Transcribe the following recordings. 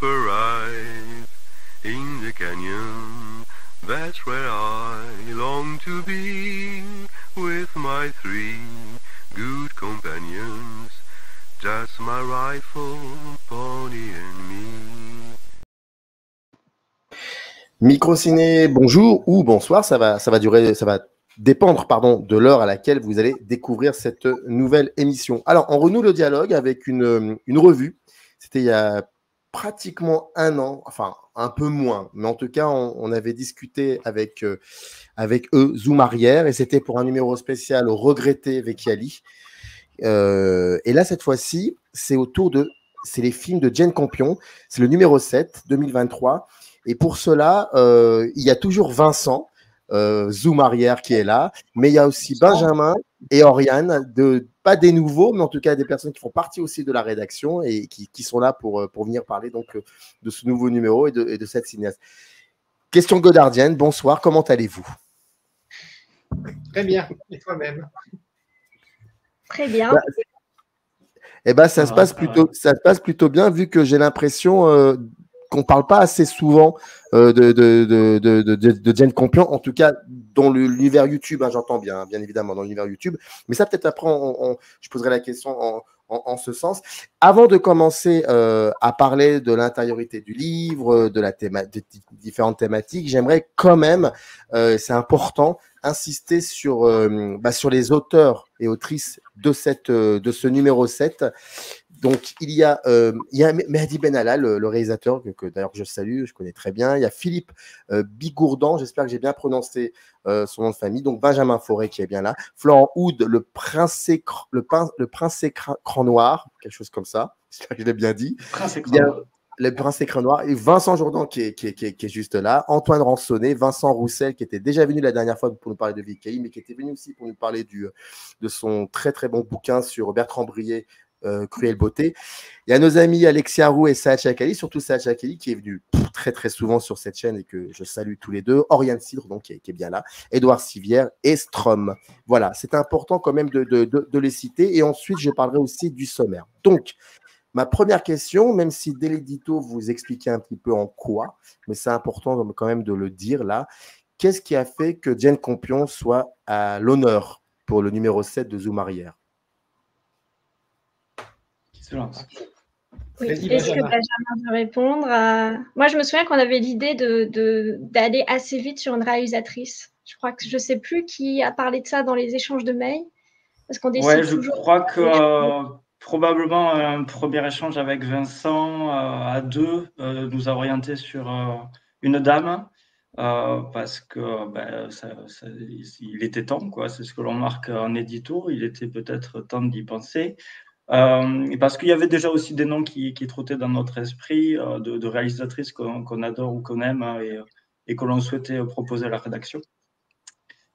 rise in the canyon. That's where I long to be with my three good companions. Just my rifle, pony and me. Microciné, bonjour ou bonsoir, ça va dépendre de l'heure à laquelle vous allez découvrir cette nouvelle émission. Alors, on renoue le dialogue avec une revue. C'était il y a pratiquement un an, enfin un peu moins, mais en tout cas, on avait discuté avec eux, Zoom Arrière, et c'était pour un numéro spécial au regretté Vecchiali. Et là, cette fois-ci, c'est les films de Jane Campion. C'est le numéro 7, 2023. Et pour cela, il y a toujours Vincent, Zoom Arrière, qui est là. Mais il y a aussi Benjamin et Oriane, pas des nouveaux, mais en tout cas des personnes qui font partie aussi de la rédaction et qui sont là pour venir parler donc, de ce nouveau numéro et de cette cinéaste. Question godardienne, bonsoir, comment allez-vous? Très bien, et toi-même? Très bien. Ça se passe plutôt bien, vu que j'ai l'impression qu'on ne parle pas assez souvent de Jane Campion, en tout cas dans l'univers YouTube, hein, j'entends bien évidemment dans l'univers YouTube, mais ça peut-être après je poserai la question en ce sens. Avant de commencer à parler de l'intériorité du livre, de différentes thématiques, j'aimerais quand même, c'est important, insister sur les auteurs et autrices de ce numéro 7. Donc, il y a Mehdi Benalla, le réalisateur, que d'ailleurs je salue, je connais très bien. Il y a Philippe Bigourdan, j'espère que j'ai bien prononcé son nom de famille. Donc, Benjamin Fauré qui est bien là. Florent Houd, le prince écran noir, quelque chose comme ça. J'espère que je l'ai bien dit. Le prince écran noir. Et Vincent Jourdan qui est juste là. Antoine Ransonnet, Vincent Roussel qui était déjà venu la dernière fois pour nous parler de Vecchiali, mais qui était venu aussi pour nous parler de son très très bon bouquin sur Bertrand Brier, Cruelle Beauté. Il y a nos amis Alexia Roux et Saad Chakali, surtout Saad Chakali qui est venu très très souvent sur cette chaîne et que je salue tous les deux. Oriane Cidre, donc, qui est bien là. Édouard Sivière et Strom. Voilà, c'est important quand même de les citer. Et ensuite, je parlerai aussi du sommaire. Donc, ma première question, même si dès l'édito, vous expliquez un petit peu en quoi, mais c'est important quand même de le dire là. Qu'est-ce qui a fait que Jane Campion soit à l'honneur pour le numéro 7 de Zoom Arrière? Oui. Est-ce que Benjamin veut répondre Moi, je me souviens qu'on avait l'idée d'aller assez vite sur une réalisatrice. Je ne sais plus qui a parlé de ça dans les échanges de mails. Parce qu'on décide je crois que probablement un premier échange avec Vincent à deux nous a orienté sur une dame parce que il était temps, quoi. C'est ce que l'on marque en édito. Il était peut-être temps d'y penser. Parce qu'il y avait déjà aussi des noms qui trottaient dans notre esprit de réalisatrices qu'on adore ou qu'on aime et que l'on souhaitait proposer à la rédaction.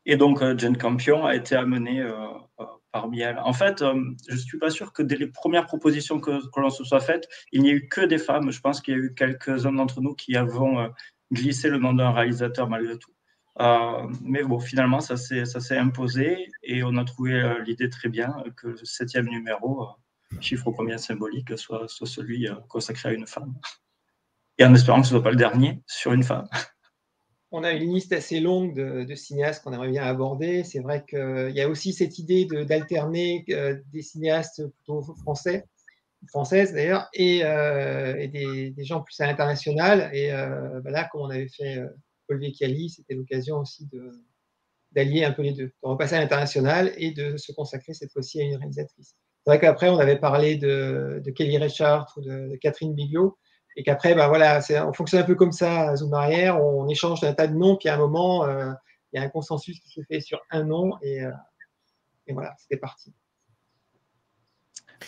Et donc, Jane Campion a été amenée parmi elles. En fait, je ne suis pas sûr que dès les premières propositions que l'on se soit faites, il n'y ait eu que des femmes. Je pense qu'il y a eu quelques-uns d'entre nous qui avons glissé le nom d'un réalisateur malgré tout. Mais bon, finalement, ça s'est imposé et on a trouvé l'idée très bien que le 7e numéro, chiffre combien symbolique, soit celui consacré à une femme. Et en espérant que ce ne soit pas le dernier sur une femme. On a une liste assez longue de cinéastes qu'on aimerait bien aborder. C'est vrai qu'il y a aussi cette idée d'alterner des cinéastes plutôt françaises d'ailleurs, et des gens plus à l'international. Et là, comme on avait fait Paul Vecchiali, c'était l'occasion aussi d'allier un peu les deux, de repasser à l'international et de se consacrer cette fois-ci à une réalisatrice. C'est vrai qu'après, on avait parlé de Kelly Reichardt ou de Catherine Bigelow, et qu'après, on fonctionne un peu comme ça à Zoom Arrière, on échange un tas de noms, puis à un moment, il y a un consensus qui se fait sur un nom, et voilà, c'était parti.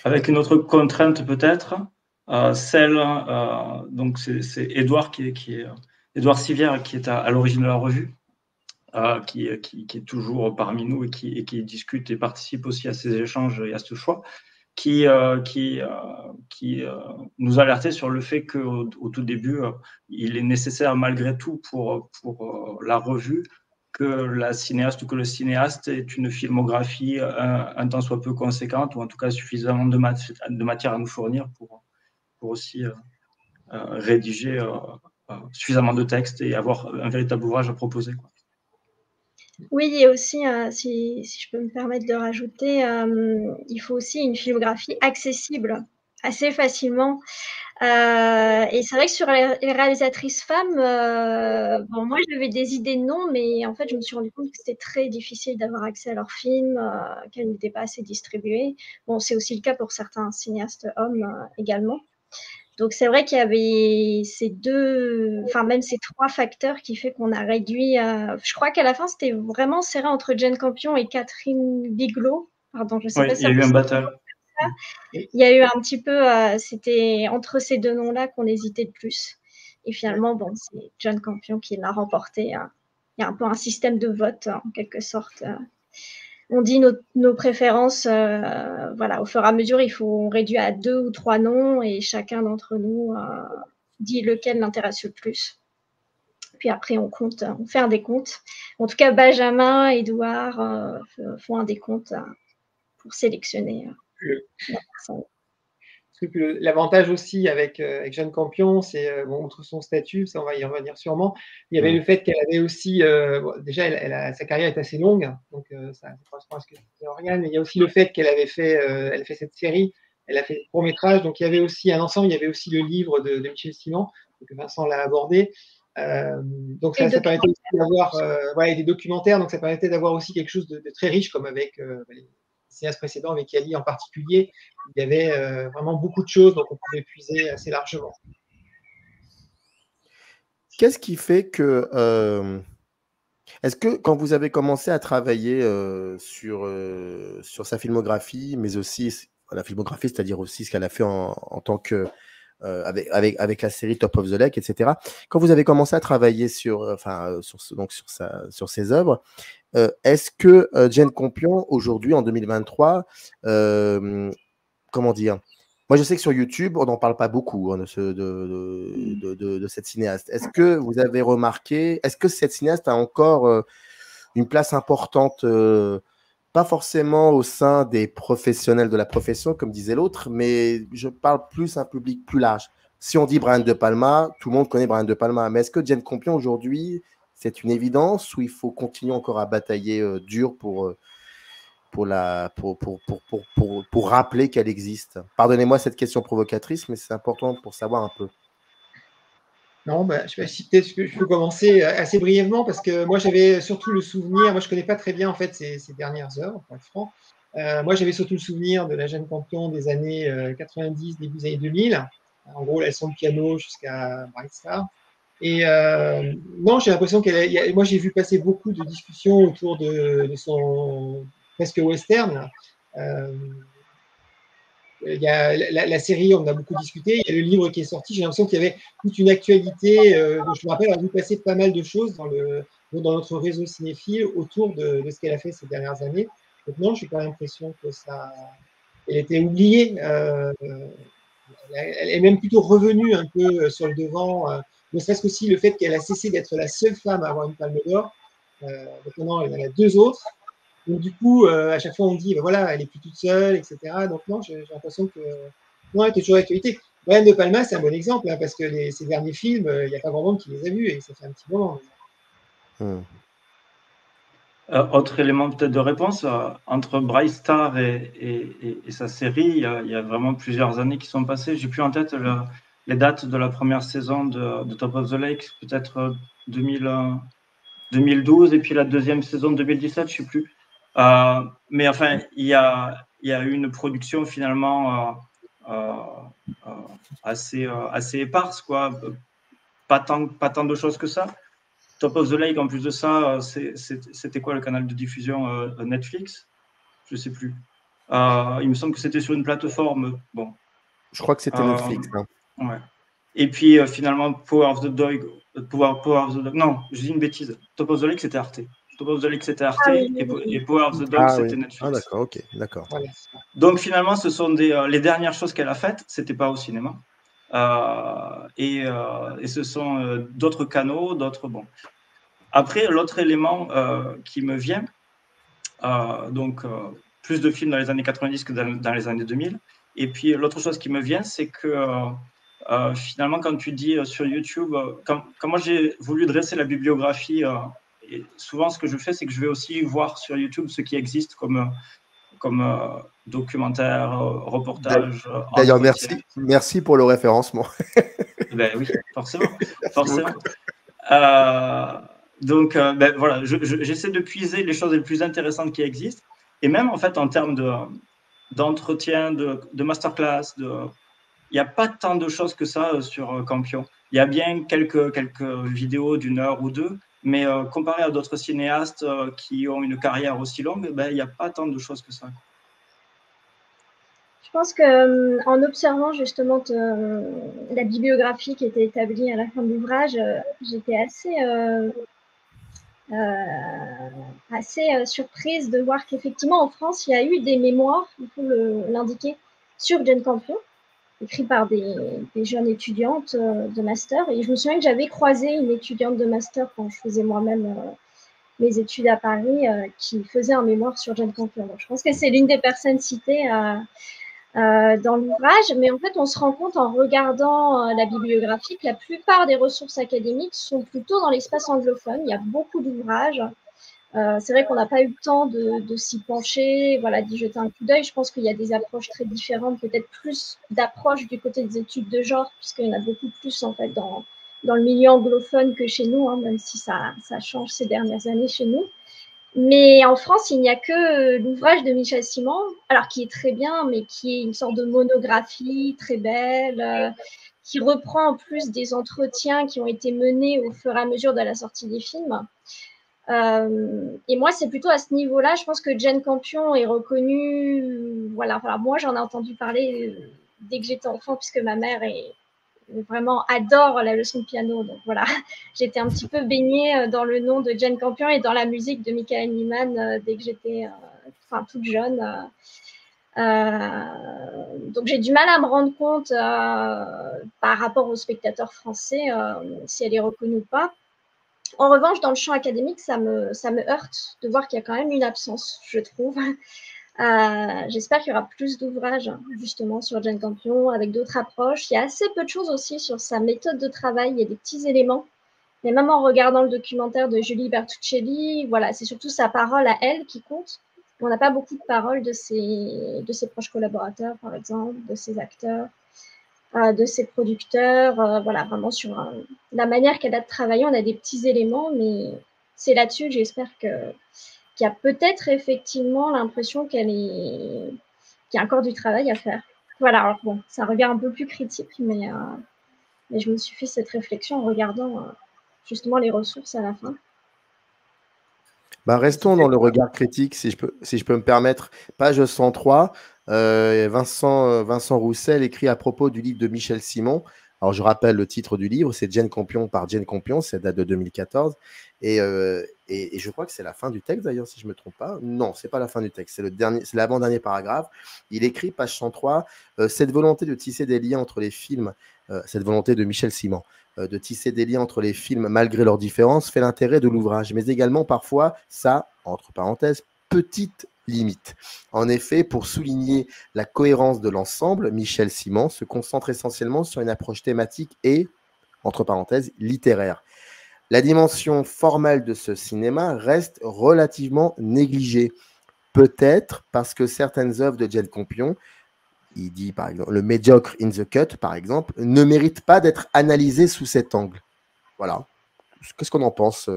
Avec une autre contrainte peut-être, donc c'est Édouard Édouard Sivière qui est à l'origine de la revue, qui est toujours parmi nous et qui discute et participe aussi à ces échanges et à ce choix, qui nous alertait sur le fait qu'au tout début, il est nécessaire malgré tout pour la revue que la cinéaste ou que le cinéaste ait une filmographie un tant soit peu conséquente, ou en tout cas suffisamment de matière à nous fournir pour aussi rédiger suffisamment de textes et avoir un véritable ouvrage à proposer, quoi. Oui, et aussi, si je peux me permettre de rajouter, il faut aussi une filmographie accessible assez facilement. Et c'est vrai que sur les réalisatrices femmes, bon, moi j'avais des idées de noms, mais en fait je me suis rendu compte que c'était très difficile d'avoir accès à leurs films, qu'elles n'étaient pas assez distribuées. Bon, c'est aussi le cas pour certains cinéastes hommes également. Donc c'est vrai qu'il y avait ces deux, enfin même ces trois facteurs qui fait qu'on a réduit. Je crois qu'à la fin c'était vraiment serré entre Jane Campion et Catherine Bigelow. Pardon, je sais Oui, pas il si y a eu un battle. il y a eu un petit peu, c'était entre ces deux noms-là qu'on hésitait le plus. Et finalement, bon, c'est Jane Campion qui l'a remporté. Il y a un peu un système de vote, en quelque sorte. On dit nos préférences, voilà, au fur et à mesure, on réduit à 2 ou 3 noms et chacun d'entre nous dit lequel l'intéresse le plus. Puis après, on fait un décompte. En tout cas, Benjamin, Édouard font un décompte pour sélectionner la personne. L'avantage aussi avec Jane Campion, c'est, bon, outre son statut, ça on va y revenir sûrement, il y avait le fait qu'elle avait aussi, déjà sa carrière est assez longue, donc ça correspond à ce que disait Oriane, mais il y a aussi le fait qu'elle avait fait, elle a fait cette série, elle a fait ce court-métrage, donc il y avait aussi un ensemble, il y avait aussi le livre de Michel Simon, que Vincent l'a abordé. Donc ça permettait aussi d'avoir des documentaires, donc ça permettait d'avoir aussi quelque chose de très riche, comme avec les cinéastes précédents, avec Ali en particulier. Il y avait vraiment beaucoup de choses, donc on pouvait puiser assez largement. Qu'est-ce qui fait que... est-ce que quand vous avez commencé à travailler sur sa filmographie, mais aussi la filmographie, c'est-à-dire aussi ce qu'elle a fait en tant que... avec la série Top of the Lake, etc. Quand vous avez commencé à travailler sur ses œuvres, est-ce que Jane Campion, aujourd'hui, en 2023, comment dire, moi je sais que sur YouTube, on n'en parle pas beaucoup hein, de cette cinéaste. Est-ce que vous avez remarqué, est-ce que cette cinéaste a encore une place importante, pas forcément au sein des professionnels de la profession, comme disait l'autre, mais je parle plus à un public plus large. Si on dit Brian De Palma, tout le monde connaît Brian De Palma, mais est-ce que Jane Campion aujourd'hui, c'est une évidence ou il faut continuer encore à batailler dur pour rappeler qu'elle existe? Pardonnez-moi cette question provocatrice, mais c'est important pour savoir un peu. Non, je sais pas si peut-être je peux commencer assez brièvement, parce que moi j'avais surtout le souvenir, moi je connais pas très bien en fait ces dernières œuvres, pour être franc. Moi j'avais surtout le souvenir de la Jane Campion des années 90, début des années 2000. En gros, la leçon de piano jusqu'à Bright Star. Et non, j'ai l'impression moi j'ai vu passer beaucoup de discussions autour de son presque western. Il y a la série, on a beaucoup discuté. Il y a le livre qui est sorti. J'ai l'impression qu'il y avait toute une actualité. Je me rappelle avoir vu passer pas mal de choses dans notre réseau cinéphile autour de ce qu'elle a fait ces dernières années. Donc non, je n'ai pas l'impression que elle était oubliée. Elle est même plutôt revenue un peu sur le devant. Ne serait-ce qu'aussi le fait qu'elle a cessé d'être la seule femme à avoir une palme d'or. Donc maintenant, il y en a 2 autres. Donc du coup, à chaque fois, on dit, voilà, elle est plus toute seule, etc. Donc non, j'ai l'impression que non, elle est toujours d'actualité. Brian De Palma, c'est un bon exemple, hein, parce que ses derniers films, il n'y a pas grand monde qui les a vus, et ça fait un petit moment. Autre élément peut-être de réponse, entre Bright Star et sa série, il y a vraiment plusieurs années qui sont passées. J'ai plus en tête les dates de la première saison de Top of the Lake, peut-être 2012, et puis la deuxième saison 2017, je ne sais plus. Mais enfin, il y a eu une production finalement assez éparse, quoi. Pas tant de choses que ça. Top of the Lake, en plus de ça, c'était quoi le canal de diffusion Netflix? Je ne sais plus. Il me semble que c'était sur une plateforme. Bon. Je crois que c'était Netflix. Hein. Ouais. Et puis finalement, Power of the Dog. Non, je dis une bêtise. Top of the Lake, c'était Arte. Top of the Lake, c'était Arte. Et Power of the Dog, c'était Netflix. Ah, d'accord, ok, d'accord. Voilà. Donc finalement, ce sont les dernières choses qu'elle a faites. C'était pas au cinéma. Et ce sont d'autres canaux, d'autres. Bon. Après, l'autre élément qui me vient, plus de films dans les années 90 que dans les années 2000. Et puis, l'autre chose qui me vient, c'est que finalement, quand tu dis sur YouTube, quand moi j'ai voulu dresser la bibliographie, et souvent ce que je fais, c'est que je vais aussi voir sur YouTube ce qui existe comme documentaire, reportage. D'ailleurs, merci pour le référencement. Ben oui, forcément. Donc, ben, voilà, j'essaie de puiser les choses les plus intéressantes qui existent. Et même, en fait, en termes d'entretien, de masterclass, il n'y a pas tant de choses que ça sur Campion. Il y a bien quelques vidéos d'1 heure ou 2, mais comparé à d'autres cinéastes qui ont une carrière aussi longue, ben, il n'y a pas tant de choses que ça. Je pense qu'en observant justement la bibliographie qui était établie à la fin de l'ouvrage, j'étais assez surprise de voir qu'effectivement en France, il y a eu des mémoires, il faut l'indiquer, sur Jane Campion, écrits par des jeunes étudiantes de master. Et je me souviens que j'avais croisé une étudiante de master quand je faisais moi-même mes études à Paris qui faisait un mémoire sur Jane Campion. Donc, je pense que c'est l'une des personnes citées dans l'ouvrage, mais en fait, on se rend compte en regardant la bibliographie que la plupart des ressources académiques sont plutôt dans l'espace anglophone. Il y a beaucoup d'ouvrages. C'est vrai qu'on n'a pas eu le temps de s'y pencher, voilà, d'y jeter un coup d'œil. Je pense qu'il y a des approches très différentes, peut-être plus d'approches du côté des études de genre, puisqu'il y en a beaucoup plus en fait dans le milieu anglophone que chez nous, hein, même si ça change ces dernières années chez nous. Mais en France, il n'y a que l'ouvrage de Michel Simon, alors qui est très bien, mais qui est une sorte de monographie très belle, qui reprend en plus des entretiens qui ont été menés au fur et à mesure de la sortie des films. Et moi, c'est plutôt à ce niveau-là, je pense que Jane Campion est reconnue. Voilà, moi, j'en ai entendu parler dès que j'étais enfant, puisque ma mère vraiment adore la leçon de piano. Donc voilà, j'étais un petit peu baignée dans le nom de Jane Campion et dans la musique de Michael Nyman dès que j'étais toute jeune. Donc j'ai du mal à me rendre compte par rapport aux spectateurs français si elle est reconnue ou pas. En revanche, dans le champ académique, ça me heurte de voir qu'il y a quand même une absence, je trouve. J'espère qu'il y aura plus d'ouvrages justement sur Jane Campion avec d'autres approches. Il y a assez peu de choses aussi sur sa méthode de travail. Il y a des petits éléments. Mais même en regardant le documentaire de Julie Bertuccelli, voilà, c'est surtout sa parole à elle qui compte. On n'a pas beaucoup de paroles de ses proches collaborateurs, par exemple, de ses acteurs, de ses producteurs. Voilà, vraiment sur la manière qu'elle a de travailler. On a des petits éléments, mais c'est là-dessus que j'espère qu'il y a peut-être effectivement l'impression qu'il y a encore du travail à faire. Voilà, alors bon, c'est un regard un peu plus critique, mais je me suis fait cette réflexion en regardant justement les ressources à la fin. Bah, restons dans le regard critique, si je peux me permettre. Page 103, Vincent Roussel écrit à propos du livre de Michel Simon. Alors, je rappelle le titre du livre, c'est Jane Campion par Jane Campion, ça date de 2014. Et je crois que c'est la fin du texte, d'ailleurs, si je ne me trompe pas. Non, ce n'est pas la fin du texte, c'est l'avant-dernier paragraphe. Il écrit, page 103, cette volonté de tisser des liens entre les films, cette volonté de Michel Simon, de tisser des liens entre les films malgré leurs différences, fait l'intérêt de l'ouvrage, mais également parfois ça, entre parenthèses, petite limite. En effet, pour souligner la cohérence de l'ensemble, Michel Simon se concentre essentiellement sur une approche thématique et, entre parenthèses, littéraire. La dimension formelle de ce cinéma reste relativement négligée, peut-être parce que certaines œuvres de Jane Campion, il dit par exemple le médiocre in the cut, par exemple, ne mérite pas d'être analysé sous cet angle. Voilà. Qu'est-ce qu'on en pense?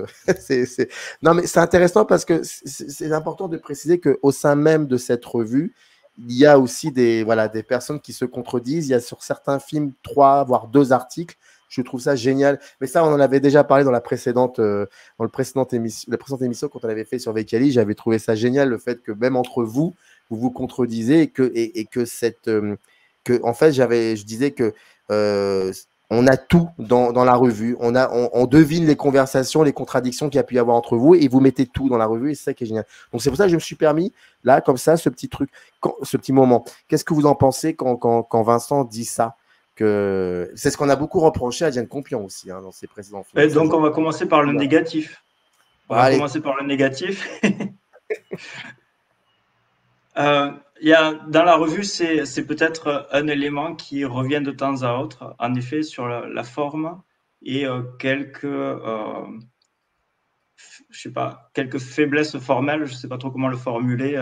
Non, mais c'est intéressant parce que c'est important de préciser qu'au sein même de cette revue, il y a aussi des personnes qui se contredisent. Il y a sur certains films 3, voire 2 articles. Je trouve ça génial. Mais ça, on en avait déjà parlé dans la précédente émission quand on avait fait sur Vecchiali. J'avais trouvé ça génial, le fait que même entre vous vous contredisez et que en fait, je disais que on a tout dans la revue. On devine les conversations, les contradictions qu'il y a pu y avoir entre vous et vous mettez tout dans la revue et c'est ça qui est génial. Donc, c'est pour ça que je me suis permis, là, comme ça, ce petit truc, ce petit moment. Qu'est-ce que vous en pensez quand Vincent dit ça? C'est ce qu'on a beaucoup reproché à Jane Campion aussi dans ses précédents films. Et donc, on va commencer par le négatif. Dans la revue, c'est peut-être un élément qui revient de temps à autre, en effet, sur la forme et je sais pas, quelques faiblesses formelles, je sais pas trop comment le formuler,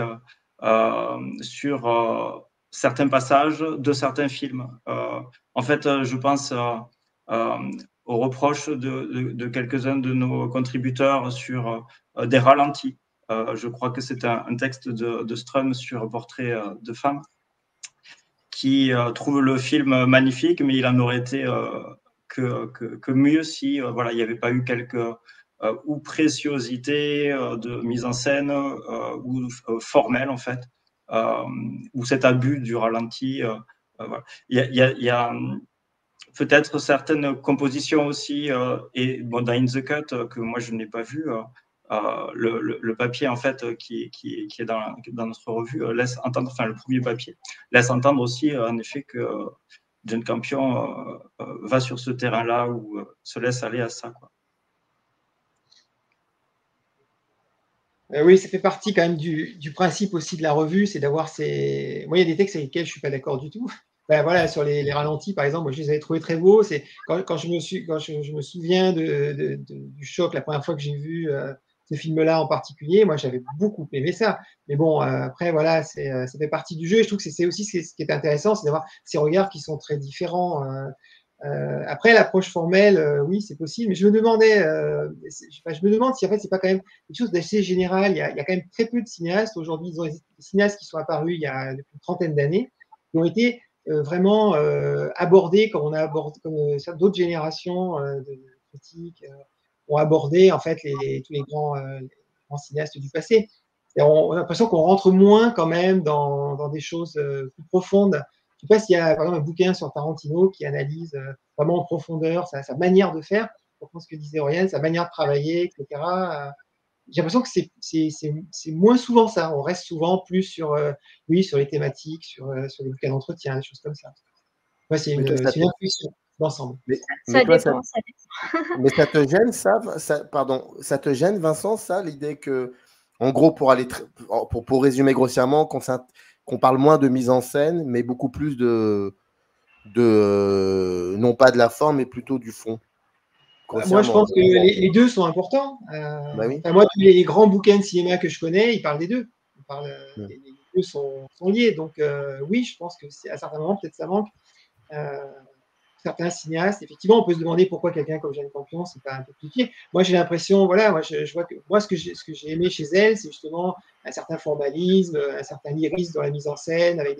sur certains passages de certains films. En fait, je pense aux reproches de quelques-uns de nos contributeurs sur des ralentis. Je crois que c'est un texte de Strum sur Portrait de femme qui trouve le film magnifique, mais il en aurait été que mieux si voilà, il n'y avait pas eu quelques ou préciosité de mise en scène ou formelle en fait, ou cet abus du ralenti. Voilà. Il y a peut-être certaines compositions aussi, et bon, dans In the Cut, que moi je n'ai pas vu, le papier en fait qui est dans notre revue laisse entendre, enfin le premier papier laisse entendre aussi en effet que Jane Campion va sur ce terrain-là ou se laisse aller à ça, quoi. Oui, ça fait partie quand même du principe aussi de la revue, c'est d'avoir ces. Moi, il y a des textes avec lesquels je ne suis pas d'accord du tout. Ben, voilà, sur les ralentis, par exemple, moi, je les avais trouvés très beaux. C'est quand je me souviens du choc la première fois que j'ai vu ce film-là en particulier, moi, j'avais beaucoup aimé ça. Mais bon, après, voilà, ça fait partie du jeu. Et je trouve que c'est aussi ce qui est intéressant, c'est d'avoir ces regards qui sont très différents. Après, l'approche formelle, oui, c'est possible, mais je me demande si en fait, c'est pas quand même quelque chose d'assez général. Il y a quand même très peu de cinéastes aujourd'hui, des cinéastes qui sont apparus il y a depuis une trentaine d'années, qui ont été vraiment abordés comme on a abordé, comme d'autres générations de critiques ont abordé en fait tous les grands cinéastes du passé. On a l'impression qu'on rentre moins quand même dans des choses plus profondes. Je ne sais pas s'il y a par exemple un bouquin sur Tarantino qui analyse vraiment en profondeur sa manière de faire, pour ce que disait Oriane, sa manière de travailler, etc. J'ai l'impression que c'est moins souvent ça. On reste souvent plus sur les thématiques, sur les bouquins d'entretien, des choses comme ça. Ouais, c'est une intuition d'ensemble. Ça dépend. Mais ça te gêne, ça te gêne, Vincent, ça, l'idée que, en gros, pour résumer grossièrement, qu'on parle moins de mise en scène, mais beaucoup plus non pas de la forme, mais plutôt du fond. Moi, je pense que les deux sont importants. Bah oui. Moi, tous les grands bouquins de cinéma que je connais, ils parlent des deux. Les deux sont liés. Donc, oui, je pense que à certains moments, peut-être ça manque. Certains cinéastes, effectivement, on peut se demander pourquoi quelqu'un comme Jane Campion, c'est pas un peu compliqué. Moi, j'ai l'impression, voilà, je vois que ce que j'ai aimé chez elle, c'est justement un certain formalisme, un certain lyrisme dans la mise en scène, avec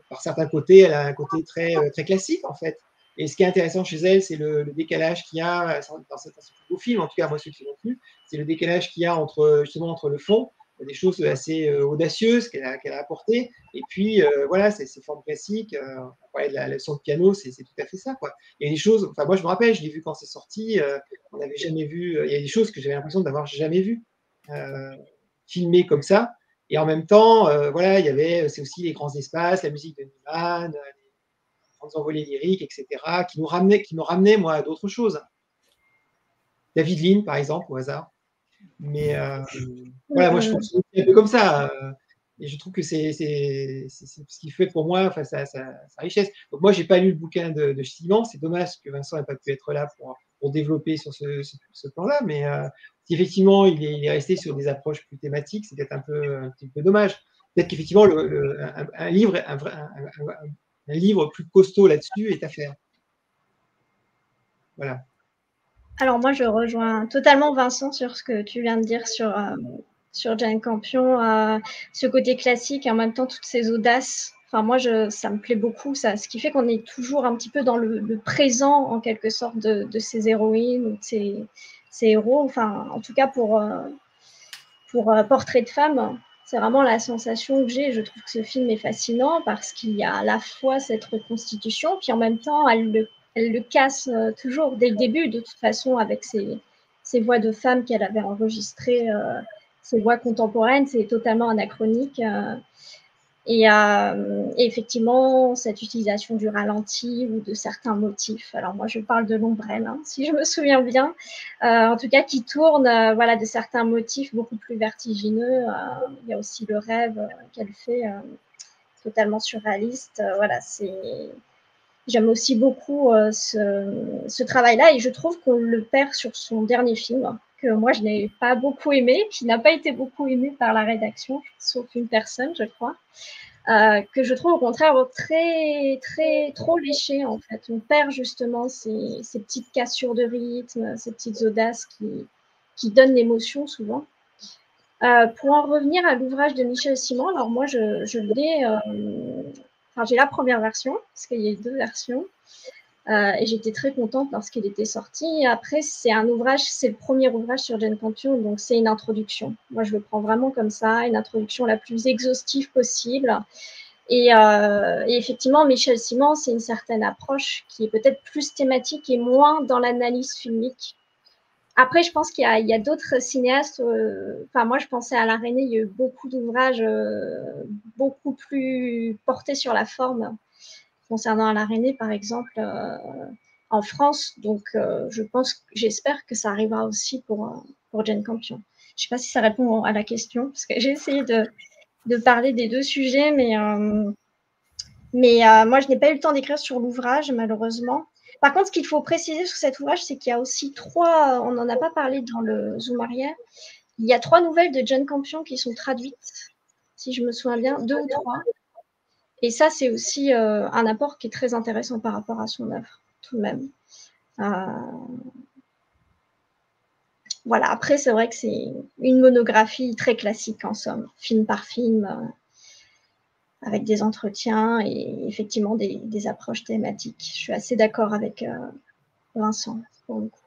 par certains côtés, elle a un côté très, très classique, en fait. Et ce qui est intéressant chez elle, c'est le décalage qu'il y a dans certains beaux films, en tout cas, moi, ceux qui m'ont plu, c'est le décalage qu'il y a entre le fond, des choses assez audacieuses qu'elle a apportées, et puis voilà, ces formes classiques. On parlait de la leçon de piano, c'est tout à fait ça, quoi. Il y a des choses, enfin moi je me rappelle, je l'ai vu quand c'est sorti, on n'avait jamais vu, il y a des choses que j'avais l'impression d'avoir jamais vues filmées comme ça, et en même temps, voilà, c'est aussi les grands espaces, la musique de Nyman, les grandes envolées lyriques, etc., qui me ramenaient moi à d'autres choses. David Lean, par exemple, au hasard. Mais voilà, moi je trouve que c'est un peu comme ça. Et je trouve que c'est ce qui fait pour moi sa richesse. Donc moi, j'ai pas lu le bouquin de Simon. C'est dommage que Vincent n'ait pas pu être là pour développer sur ce plan-là. Mais si effectivement il est resté sur des approches plus thématiques, c'est peut-être un petit peu dommage. Peut-être qu'effectivement un livre plus costaud là-dessus est à faire. Voilà. Alors moi, je rejoins totalement Vincent sur ce que tu viens de dire sur Jane Campion, ce côté classique et en même temps toutes ces audaces. Enfin, moi, ça me plaît beaucoup, ça, ce qui fait qu'on est toujours un petit peu dans le présent, en quelque sorte, de ces héroïnes ou de ces héros. Enfin, en tout cas, pour Portrait de femme, c'est vraiment la sensation que j'ai. Je trouve que ce film est fascinant parce qu'il y a à la fois cette reconstitution, puis en même temps, elle le casse toujours dès le début, de toute façon, avec ces voix de femmes qu'elle avait enregistrées, ces voix contemporaines, c'est totalement anachronique. Et effectivement, cette utilisation du ralenti ou de certains motifs. Alors moi, je parle de l'ombrelle, hein, si je me souviens bien. En tout cas, qui tourne de certains motifs beaucoup plus vertigineux. Il y a aussi le rêve qu'elle fait totalement surréaliste. Voilà, j'aime aussi beaucoup ce travail-là et je trouve qu'on le perd sur son dernier film, que moi je n'ai pas beaucoup aimé, qui n'a pas été beaucoup aimé par la rédaction, sauf une personne, je crois. Que je trouve au contraire trop léché en fait. On perd justement ces petites cassures de rythme, ces petites audaces qui donnent l'émotion souvent. Pour en revenir à l'ouvrage de Michel Simon, alors moi je l'ai, j'ai la première version parce qu'il y a 2 versions. Et j'étais très contente lorsqu'il était sorti. Et après, c'est le premier ouvrage sur Jane Campion, donc c'est une introduction. Moi, je le prends vraiment comme ça, une introduction la plus exhaustive possible. Et effectivement, Michel Simon, c'est une certaine approche qui est peut-être plus thématique et moins dans l'analyse filmique. Après, je pense qu'il y a d'autres cinéastes. Moi, je pensais à l'Araignée, il y a eu beaucoup d'ouvrages beaucoup plus portés sur la forme concernant l'Araignée, par exemple, en France. Donc, j'espère que ça arrivera aussi pour Jane Campion. Je ne sais pas si ça répond à la question, parce que j'ai essayé de parler des 2 sujets, mais moi, je n'ai pas eu le temps d'écrire sur l'ouvrage, malheureusement. Par contre, ce qu'il faut préciser sur cet ouvrage, c'est qu'il y a aussi 3, on n'en a pas parlé dans le Zoom arrière, il y a 3 nouvelles de Jane Campion qui sont traduites, si je me souviens bien, 2 ou 3. Et ça, c'est aussi un apport qui est très intéressant par rapport à son œuvre, tout de même. Voilà, après, c'est vrai que c'est une monographie très classique, en somme, film par film, avec des entretiens et effectivement des approches thématiques. Je suis assez d'accord avec Vincent, pour le coup.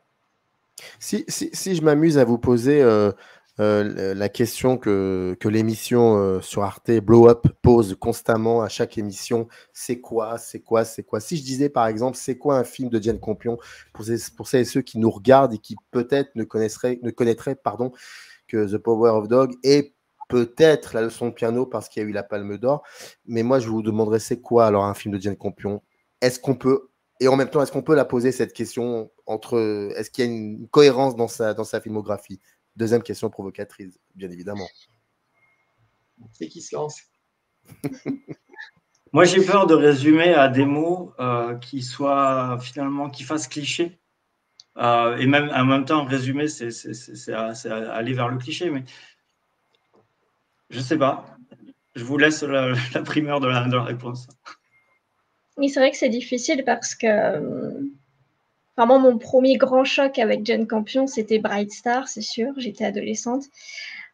Si je m'amuse à vous poser la question que l'émission sur Arte Blow Up pose constamment à chaque émission, c'est quoi? Si je disais par exemple, c'est quoi un film de Jane Campion pour celles et ceux qui nous regardent et qui peut-être ne connaîtraient que The Power of Dog et peut-être La leçon de piano parce qu'il y a eu la Palme d'Or. Mais moi, je vous demanderais, c'est quoi alors un film de Jane Campion? Et en même temps, est-ce qu'on peut la poser cette question est-ce qu'il y a une cohérence dans sa filmographie? Deuxième question provocatrice, bien évidemment. C'est qui se lance? Moi, j'ai peur de résumer à des mots qui fassent cliché. Et même en même temps, résumer, c'est aller vers le cliché. Mais je ne sais pas. Je vous laisse la primeur de la réponse. Oui, c'est vrai que c'est difficile parce que moi, mon premier grand choc avec Jane Campion, c'était Bright Star, c'est sûr. J'étais adolescente.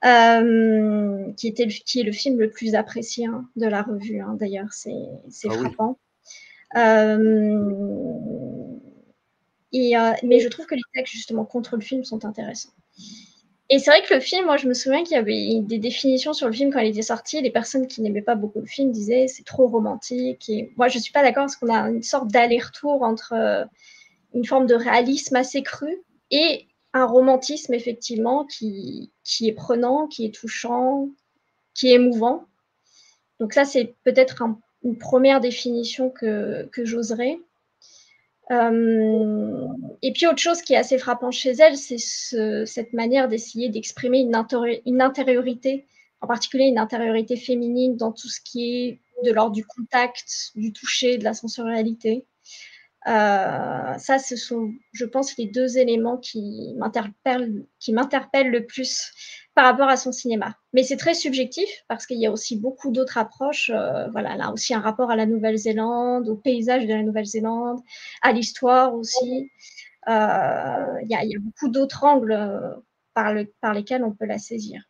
Qui est le film le plus apprécié de la revue. D'ailleurs, c'est frappant. Mais je trouve que les textes, justement, contre le film sont intéressants. Et c'est vrai que le film, moi, je me souviens qu'il y avait des définitions sur le film quand il était sorti. Les personnes qui n'aimaient pas beaucoup le film disaient c'est trop romantique. Et moi, je ne suis pas d'accord parce qu'on a une sorte d'aller-retour entre une forme de réalisme assez cru et un romantisme, effectivement, qui est prenant, qui est touchant, qui est émouvant. Donc ça, c'est peut-être une première définition que j'oserais. Et puis autre chose qui est assez frappant chez elle, c'est cette manière d'essayer d'exprimer une intériorité, en particulier une intériorité féminine dans tout ce qui est de l'ordre du contact, du toucher, de la sensorialité. Ça, ce sont, je pense, les 2 éléments qui m'interpellent le plus par rapport à son cinéma. Mais c'est très subjectif parce qu'il y a aussi beaucoup d'autres approches. Là aussi un rapport à la Nouvelle-Zélande, au paysage de la Nouvelle-Zélande, à l'histoire aussi. Il y a beaucoup d'autres angles par lesquels on peut la saisir.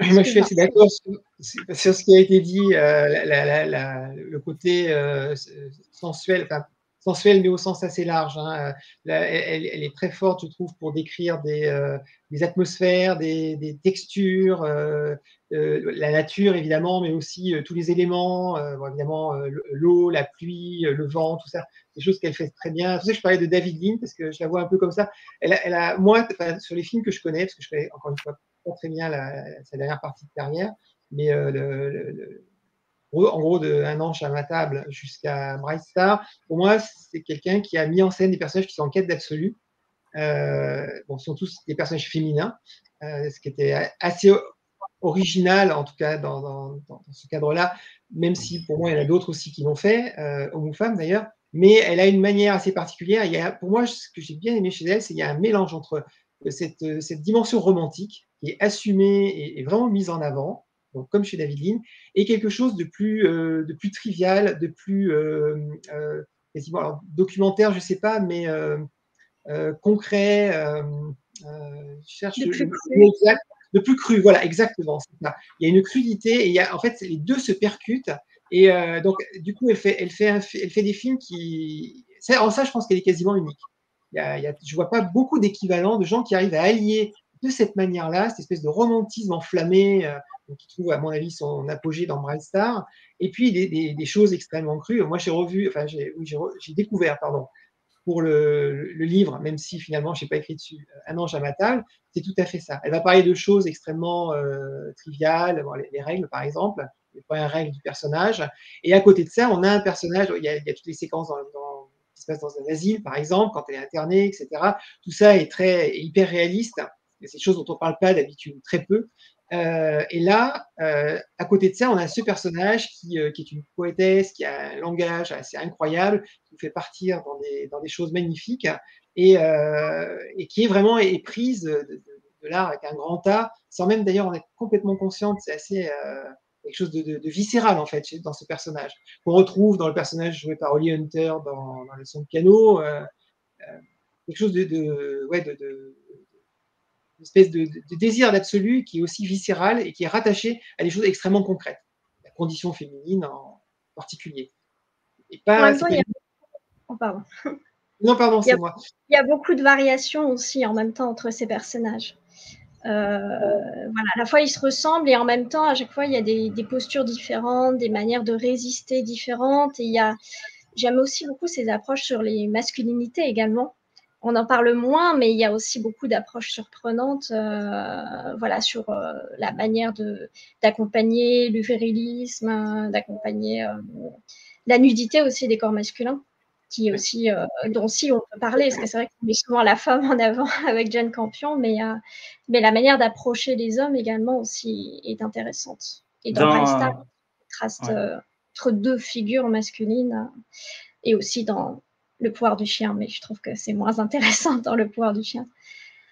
Moi, je suis assez d'accord sur ce qui a été dit, le côté sensuel, mais au sens assez large. Elle est très forte, je trouve, pour décrire des atmosphères, des textures, la nature, évidemment, mais aussi tous les éléments, évidemment, l'eau, la pluie, le vent, tout ça, des choses qu'elle fait très bien. C'est pour ça que je parlais de David Lean, parce que je la vois un peu comme ça. Moi, sur les films que je connais, parce que je connais, encore une fois, pas très bien sa dernière partie de carrière, mais en gros, de Un ange à ma table jusqu'à Bright Star, pour moi, c'est quelqu'un qui a mis en scène des personnages qui sont en quête d'absolu. Ce sont tous des personnages féminins, ce qui était assez original, en tout cas dans ce cadre-là, même si pour moi, il y en a d'autres aussi qui l'ont fait, hommes ou femmes d'ailleurs, mais elle a une manière assez particulière. Pour moi, ce que j'ai bien aimé chez elle, c'est qu'il y a un mélange entre cette dimension romantique qui est assumée et vraiment mise en avant, donc comme chez David Lean, et quelque chose de plus trivial, de plus quasiment, alors, documentaire, je ne sais pas, mais concret, je cherche le mot exact, de plus cru, voilà, exactement. Ça. Il y a une crudité, et en fait, les deux se percutent, et donc, du coup, elle fait des films qui… En ça, je pense qu'elle est quasiment unique. Je ne vois pas beaucoup d'équivalents de gens qui arrivent à allier de cette manière-là, cette espèce de romantisme enflammé, qui trouve, à mon avis, son apogée dans Bright Star, et puis des choses extrêmement crues. Moi, j'ai découvert, pardon, pour le livre, même si finalement je n'ai pas écrit dessus, Un ange à ma table, c'est tout à fait ça. Elle va parler de choses extrêmement triviales, bon, les règles par exemple, les premières règles du personnage. Et à côté de ça, on a un personnage, il y a toutes les séquences qui se passent dans un asile par exemple, quand elle est internée, etc. Tout ça est hyper réaliste. C'est des choses dont on ne parle pas d'habitude, très peu. Et là, à côté de ça, on a ce personnage qui est une poétesse, qui a un langage assez incroyable, qui nous fait partir dans des choses magnifiques, et qui est vraiment éprise de l'art avec un grand A, sans même d'ailleurs en être complètement consciente. C'est assez quelque chose de viscéral en fait dans ce personnage, qu'on retrouve dans le personnage joué par Holly Hunter dans Le son de piano, quelque chose une espèce de désir d'absolu qui est aussi viscéral et qui est rattaché à des choses extrêmement concrètes, la condition féminine en particulier. Et pas, en même temps, Oh, pardon. Non, pardon, c'est moi. Il y a beaucoup de variations aussi en même temps entre ces personnages. Voilà, à la fois ils se ressemblent et en même temps, à chaque fois, il y a des postures différentes, des manières de résister différentes. Et j'aime aussi beaucoup ces approches sur les masculinités également. On en parle moins, mais il y a aussi beaucoup d'approches surprenantes, voilà, sur la manière d'accompagner le virilisme, d'accompagner la nudité aussi des corps masculins, qui est aussi, dont aussi on peut parler, parce que c'est vrai qu'on met souvent la femme en avant avec Jane Campion, mais la manière d'approcher les hommes également aussi est intéressante. Et dans Bright Star, il contraste entre deux figures masculines, et aussi dans Le pouvoir du chien, mais je trouve que c'est moins intéressant dans Le pouvoir du chien.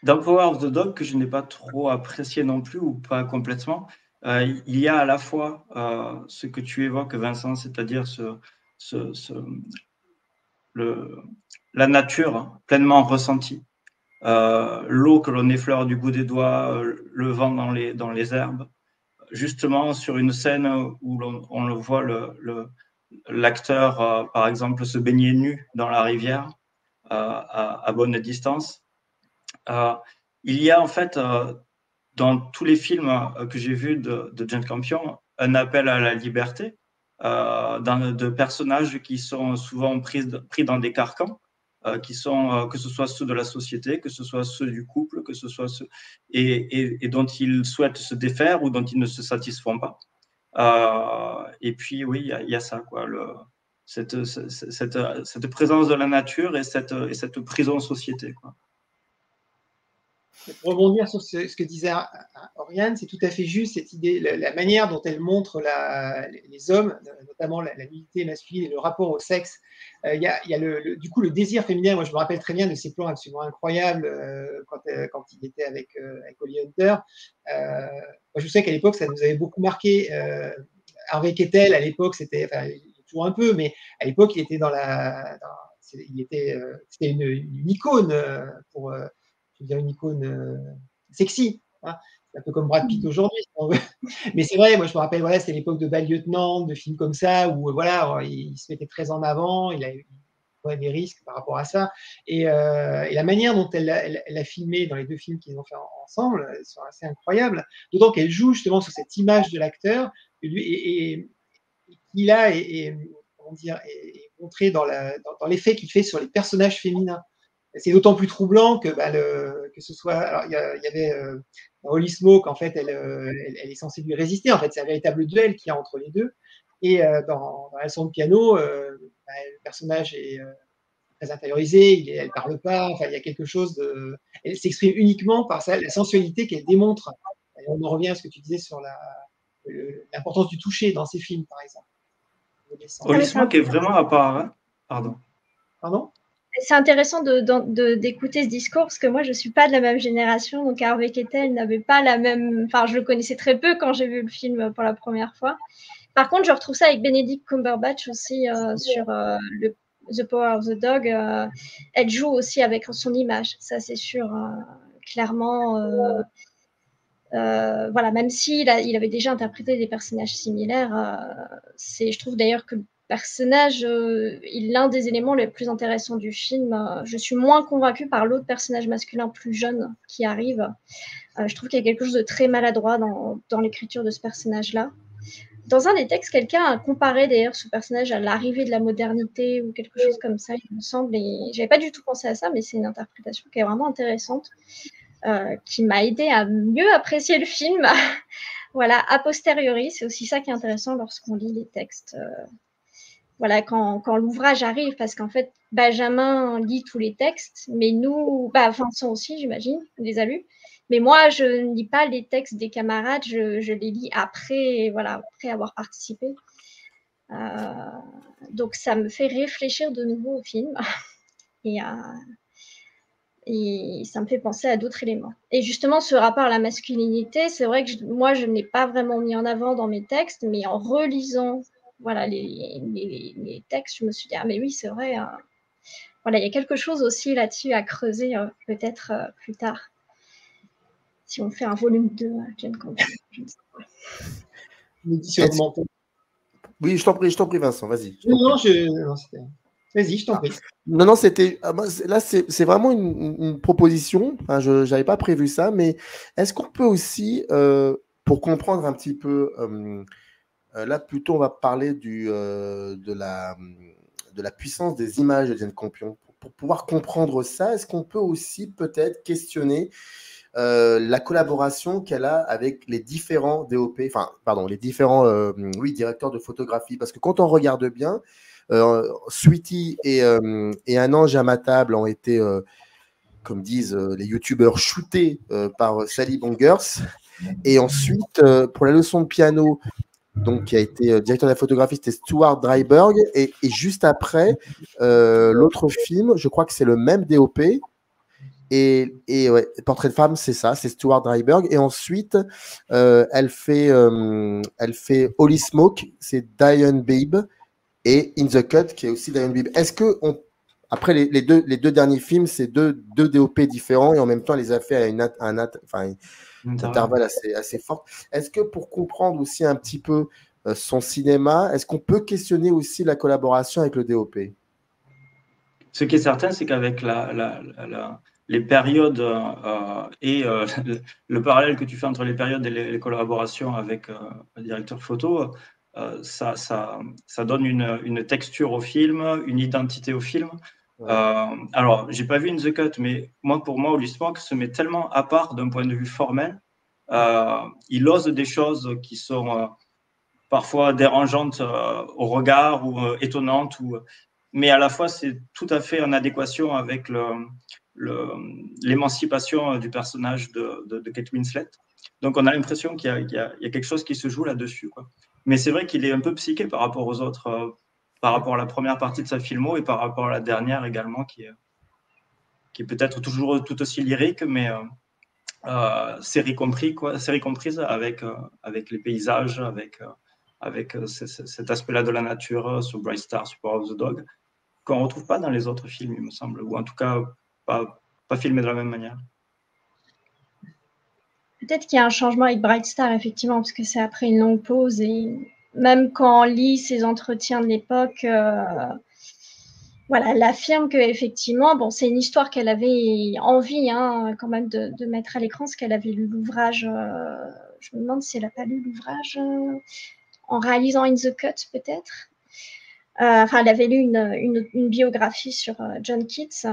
Dans Power of the Dog, que je n'ai pas trop apprécié non plus, ou pas complètement, il y a à la fois ce que tu évoques, Vincent, c'est-à-dire la nature pleinement ressentie, l'eau que l'on effleure du bout des doigts, le vent dans les herbes, justement sur une scène où on le voit l'acteur, par exemple, se baigner nu dans la rivière à bonne distance. Il y a en fait, dans tous les films que j'ai vus de Jane Campion, un appel à la liberté, de personnages qui sont souvent pris dans des carcans, qui sont, que ce soit ceux de la société, que ce soit ceux du couple, que ce soit ceux et dont ils souhaitent se défaire ou dont ils ne se satisfont pas. Et puis oui, il y a ça, quoi, cette présence de la nature et cette prison société, quoi. Pour rebondir sur ce que disait Oriane, c'est tout à fait juste cette idée, la manière dont elle montre les hommes, notamment la nudité masculine et le rapport au sexe. Il y a du coup le désir féminin. Moi, je me rappelle très bien de ces plans absolument incroyables quand il était avec Holly Hunter. Moi, je sais qu'à l'époque, ça nous avait beaucoup marqué. Harvey Keitel, à l'époque, c'était toujours un peu, mais à l'époque, il était c'était une icône pour une icône sexy, hein. C'est un peu comme Brad Pitt aujourd'hui, si on veut. Mais c'est vrai, moi je me rappelle, voilà, c'était l'époque de Bad Lieutenant, de films comme ça, où voilà, il se mettait très en avant, il a eu des risques par rapport à ça. Et la manière dont elle a filmé dans les deux films qu'ils ont fait ensemble, sont assez incroyables. D'autant qu'elle joue justement sur cette image de l'acteur, et qui là est montré dans l'effet qu'il fait sur les personnages féminins. C'est d'autant plus troublant que ce soit. Alors, il y avait Holy Smoke, en fait, elle est censée lui résister. En fait, c'est un véritable duel qu'il y a entre les deux. Et dans La leçon de piano, le personnage est très intériorisé, elle ne parle pas. Enfin, il y a quelque chose de. Elle s'exprime uniquement par la sensualité qu'elle démontre. Et on en revient à ce que tu disais sur l'importance du toucher dans ces films, par exemple. Holly Smoke est vraiment à part. Hein, pardon. Pardon? C'est intéressant d'écouter ce discours parce que moi, je ne suis pas de la même génération. Donc, Harvey Keitel n'avait pas la même. Enfin, je le connaissais très peu quand j'ai vu le film pour la première fois. Par contre, je retrouve ça avec Benedict Cumberbatch aussi sur The Power of the Dog. Elle joue aussi avec son image, ça c'est sûr. Clairement, voilà, même s'il il avait déjà interprété des personnages similaires, je trouve d'ailleurs que le personnage est l'un des éléments les plus intéressants du film. Je suis moins convaincue par l'autre personnage masculin plus jeune qui arrive. Je trouve qu'il y a quelque chose de très maladroit dans l'écriture de ce personnage-là. Dans un des textes, quelqu'un a comparé d'ailleurs ce personnage à l'arrivée de la modernité ou quelque chose comme ça, il me semble. Et j'avais pas du tout pensé à ça, mais c'est une interprétation qui est vraiment intéressante, qui m'a aidé à mieux apprécier le film. Voilà, a posteriori, c'est aussi ça qui est intéressant lorsqu'on lit les textes. Voilà, quand l'ouvrage arrive, parce qu'en fait, Benjamin lit tous les textes, mais nous, Vincent aussi, j'imagine, les a lus. Mais moi, je ne lis pas les textes des camarades, je les lis après, voilà, après avoir participé. Donc, ça me fait réfléchir de nouveau au film et ça me fait penser à d'autres éléments. Et justement, ce rapport à la masculinité, c'est vrai que moi, je ne l'ai pas vraiment mis en avant dans mes textes, mais en relisant voilà, les textes, je me suis dit, ah mais oui, c'est vrai. Voilà, il y a quelque chose aussi là-dessus à creuser peut-être plus tard. Si on fait un volume 2, Jane Campion, je ne sais pas. Oui, je t'en prie, Vincent, vas-y. Vas-y, je t'en prie. Non, c'était. Là, c'est vraiment une proposition. Enfin, je n'avais pas prévu ça, mais est-ce qu'on peut aussi, pour comprendre un petit peu, là, plutôt, on va parler de la puissance des images de Jane Campion. Pour pouvoir comprendre ça, est-ce qu'on peut aussi peut-être questionner la collaboration qu'elle a avec les différents DOP, enfin, pardon, les différents directeurs de photographie. Parce que quand on regarde bien, Sweetie et Un ange à ma table ont été, comme disent les youtubeurs, shootés par Sally Bongers. Et ensuite, pour la leçon de piano, donc, qui a été directeur de la photographie, c'était Stuart Dryburgh. Et juste après, l'autre film, je crois que c'est le même DOP. Et ouais, Portrait de femme, c'est ça, c'est Stuart Dryburgh. Et ensuite, elle fait Holy Smoke, c'est Diane Bibb. Et In the Cut, qui est aussi Diane Bibb. Est-ce que, après les deux derniers films, c'est deux DOP différents et en même temps, elle les a fait à un intervalle assez fort. Est-ce que pour comprendre aussi un petit peu son cinéma, est-ce qu'on peut questionner aussi la collaboration avec le DOP? Ce qui est certain, c'est qu'avec les périodes et le parallèle que tu fais entre les périodes et les collaborations avec le directeur photo, ça donne une texture au film, une identité au film. Ouais. Alors, j'ai pas vu In the Cut, mais pour moi, Holy Smoke se met tellement à part d'un point de vue formel. Il ose des choses qui sont parfois dérangeantes au regard ou étonnantes, mais à la fois, c'est tout à fait en adéquation avec l'émancipation du personnage de Kate Winslet. Donc, on a l'impression qu'il y a quelque chose qui se joue là-dessus, quoi. Mais c'est vrai qu'il est un peu psyché par rapport aux autres, par rapport à la première partie de sa filmo et par rapport à la dernière également, qui est peut-être toujours tout aussi lyrique, mais série comprise avec les paysages, avec cet aspect-là de la nature sur Bright Star, sur Power of the Dog, qu'on ne retrouve pas dans les autres films, il me semble, ou en tout cas pas filmé de la même manière. Peut-être qu'il y a un changement avec Bright Star, effectivement, parce que c'est après une longue pause. Et même quand on lit ses entretiens de l'époque, voilà, elle affirme qu'effectivement, bon, c'est une histoire qu'elle avait envie quand même de mettre à l'écran, parce qu'elle avait lu l'ouvrage. Je me demande si elle n'a pas lu l'ouvrage en réalisant In the Cut, peut-être. Elle avait lu une biographie sur John Keats.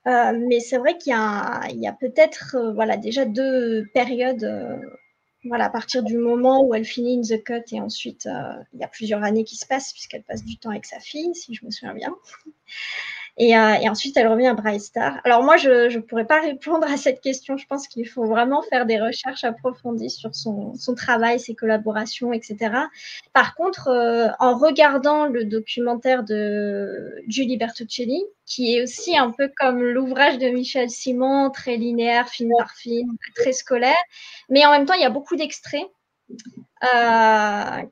Mais c'est vrai qu'il y a peut-être déjà deux périodes. À partir du moment où elle finit In the Cut et ensuite il y a plusieurs années qui se passent puisqu'elle passe du temps avec sa fille, si je me souviens bien. Et ensuite, elle revient à Bright Star. Alors moi, je ne pourrais pas répondre à cette question. Je pense qu'il faut vraiment faire des recherches approfondies sur son travail, ses collaborations, etc. Par contre, en regardant le documentaire de Julie Bertuccelli, qui est aussi un peu comme l'ouvrage de Michel Simon, très linéaire, film par film, très scolaire, mais en même temps, il y a beaucoup d'extraits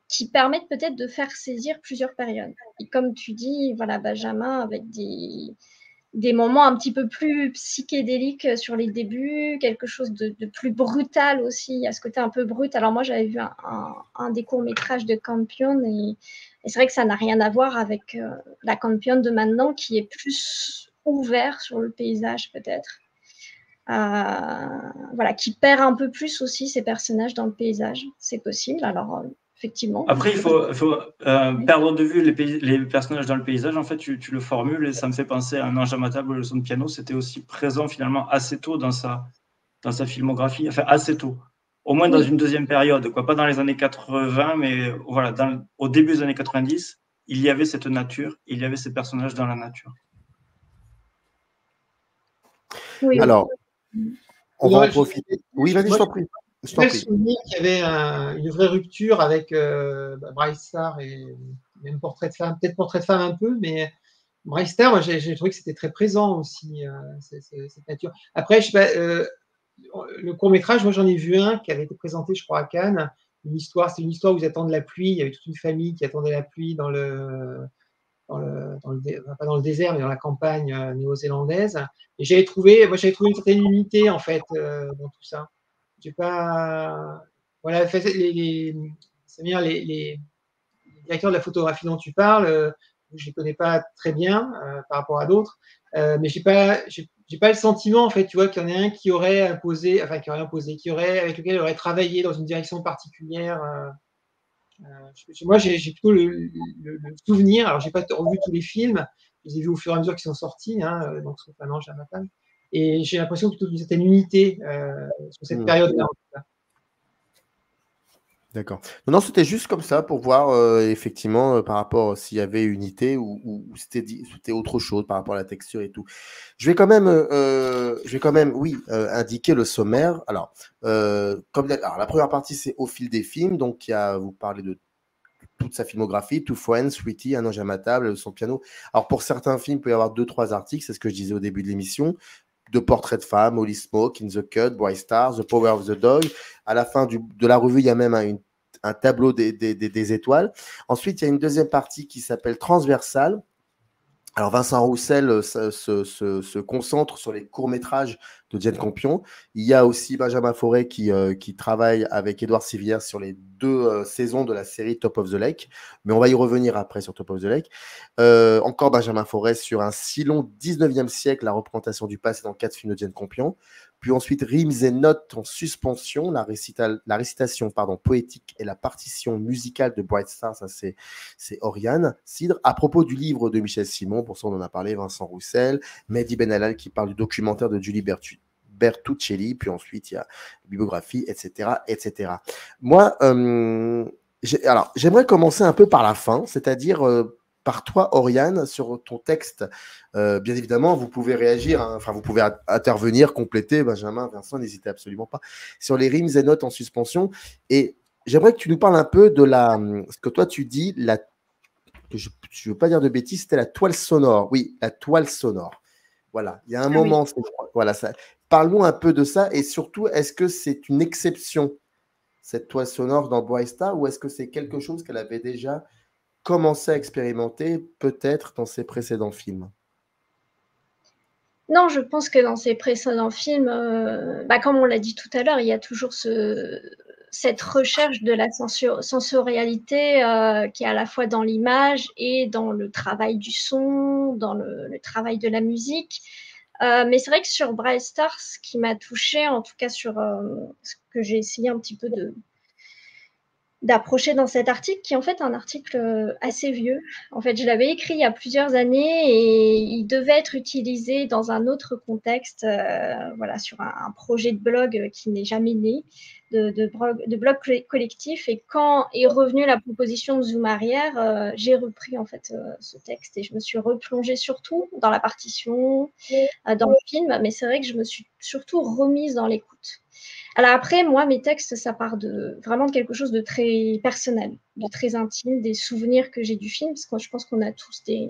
qui permettent peut-être de faire saisir plusieurs périodes. Et comme tu dis, voilà, Benjamin, avec des moments un petit peu plus psychédéliques sur les débuts, quelque chose de plus brutal aussi, il y a ce côté un peu brut. Alors moi, j'avais vu un des courts-métrages de Campion, et c'est vrai que ça n'a rien à voir avec la Campion de maintenant, qui est plus ouvert sur le paysage peut-être. Voilà, qui perd un peu plus aussi ses personnages dans le paysage. C'est possible, alors effectivement. Après, il faut perdre de vue les personnages dans le paysage. En fait, tu le formules et ça me fait penser à Un ange immatable, le son de piano. C'était aussi présent finalement assez tôt dans sa filmographie, enfin assez tôt. Au moins dans une deuxième période, quoi. Pas dans les années 80, mais voilà, au début des années 90, il y avait cette nature, il y avait ces personnages dans la nature. Oui. Alors, on va en profiter. Oui, vas-y, je t'en prie. Je me souviens qu'il y avait une vraie rupture avec Bright Star et même Portrait de femme, peut-être Portrait de femme un peu, mais Bright Star, moi j'ai trouvé que c'était très présent aussi, cette nature. Après, je sais pas, le court-métrage, moi j'en ai vu un qui avait été présenté, je crois, à Cannes. C'est une histoire où ils attendent la pluie. Il y avait toute une famille qui attendait la pluie pas dans le désert, mais dans la campagne néo-zélandaise. Et j'avais trouvé une certaine unité en fait dans tout ça. J'ai pas, voilà, les directeurs de la photographie dont tu parles, je les connais pas très bien par rapport à d'autres, mais j'ai pas le sentiment en fait, tu vois, qu'il y en a un qui aurait imposé, avec lequel il aurait travaillé dans une direction particulière. Moi, j'ai plutôt le souvenir. Alors, j'ai pas revu tous les films, je les ai vus au fur et à mesure qu'ils sont sortis, donc sauf Un ange immatable. Et j'ai l'impression plutôt d'une certaine unité sur cette période-là. D'accord. Non, c'était juste comme ça pour voir effectivement par rapport s'il y avait unité ou c'était autre chose par rapport à la texture et tout. Je vais quand même, oui, indiquer le sommaire. Alors, la première partie, c'est au fil des films. Donc, vous parlez de toute sa filmographie, Two Friends, Sweetie, Un ange immatable, son piano. Alors, pour certains films, il peut y avoir 2-3 articles, c'est ce que je disais au début de l'émission. De Portrait de femme, Holy Smoke, In the Cut, Bright Stars, The Power of the Dog. À la fin de la revue, il y a même un tableau des étoiles. Ensuite, il y a une deuxième partie qui s'appelle Transversale. Alors, Vincent Roussel se concentre sur les courts-métrages de Jane Campion. Il y a aussi Benjamin Fauré qui travaille avec Édouard Sivière sur les 2 saisons de la série Top of the Lake. Mais on va y revenir après sur Top of the Lake. Encore Benjamin Fauré sur un si long 19e siècle, la représentation du passé dans 4 films de Jane Campion. Puis ensuite, Rimes et notes en suspension, la récitation poétique et la partition musicale de Bright Star, ça c'est Oriane Cidre. À propos du livre de Michel Simon, pour ça on en a parlé, Vincent Roussel, Mehdi Benallal qui parle du documentaire de Julie Bertuccelli, puis ensuite il y a bibliographie, etc. etc. Moi, j'aimerais commencer un peu par la fin, c'est-à-dire par toi, Oriane, sur ton texte. Bien évidemment, vous pouvez réagir, enfin, vous pouvez intervenir, compléter, Benjamin, Vincent, n'hésitez absolument pas, sur les rimes et notes en suspension. Et j'aimerais que tu nous parles un peu de ce que toi tu dis, je ne veux pas dire de bêtises, c'était la toile sonore. Oui, la toile sonore. Voilà, il y a un moment, voilà, parle-nous un peu de ça, et surtout, est-ce que c'est une exception, cette toile sonore dans Bright Star, ou est-ce que c'est quelque chose qu'elle avait déjà commencé à expérimenter peut-être dans ses précédents films? Non, je pense que dans ses précédents films, comme on l'a dit tout à l'heure, il y a toujours cette recherche de la sensorialité qui est à la fois dans l'image et dans le travail du son, dans le travail de la musique. Mais c'est vrai que sur Bright Star, ce qui m'a touchée, en tout cas sur ce que j'ai essayé un petit peu d'approcher dans cet article, qui est en fait un article assez vieux. En fait, je l'avais écrit il y a plusieurs années et il devait être utilisé dans un autre contexte, voilà, sur un projet de blog qui n'est jamais né, de blog collectif. Et quand est revenue la proposition de Zoom Arrière, j'ai repris en fait ce texte et je me suis replongée surtout dans la partition, dans le film, mais c'est vrai que je me suis surtout remise dans l'écoute. Alors après, moi, mes textes, ça part vraiment de quelque chose de très personnel, de très intime, des souvenirs que j'ai du film, parce que je pense qu'on a tous des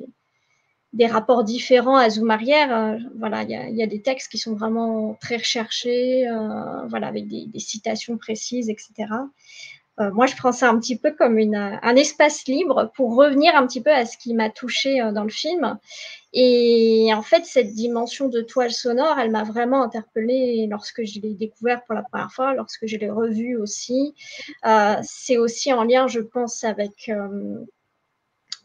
rapports différents à Zoom Arrière. Voilà, il y a des textes qui sont vraiment très recherchés, voilà, avec des citations précises, etc. Moi, je prends ça un petit peu comme un espace libre pour revenir un petit peu à ce qui m'a touchée dans le film. Et en fait, cette dimension de toile sonore, elle m'a vraiment interpellée lorsque je l'ai découvert pour la première fois, lorsque je l'ai revu aussi. C'est aussi en lien, je pense, avec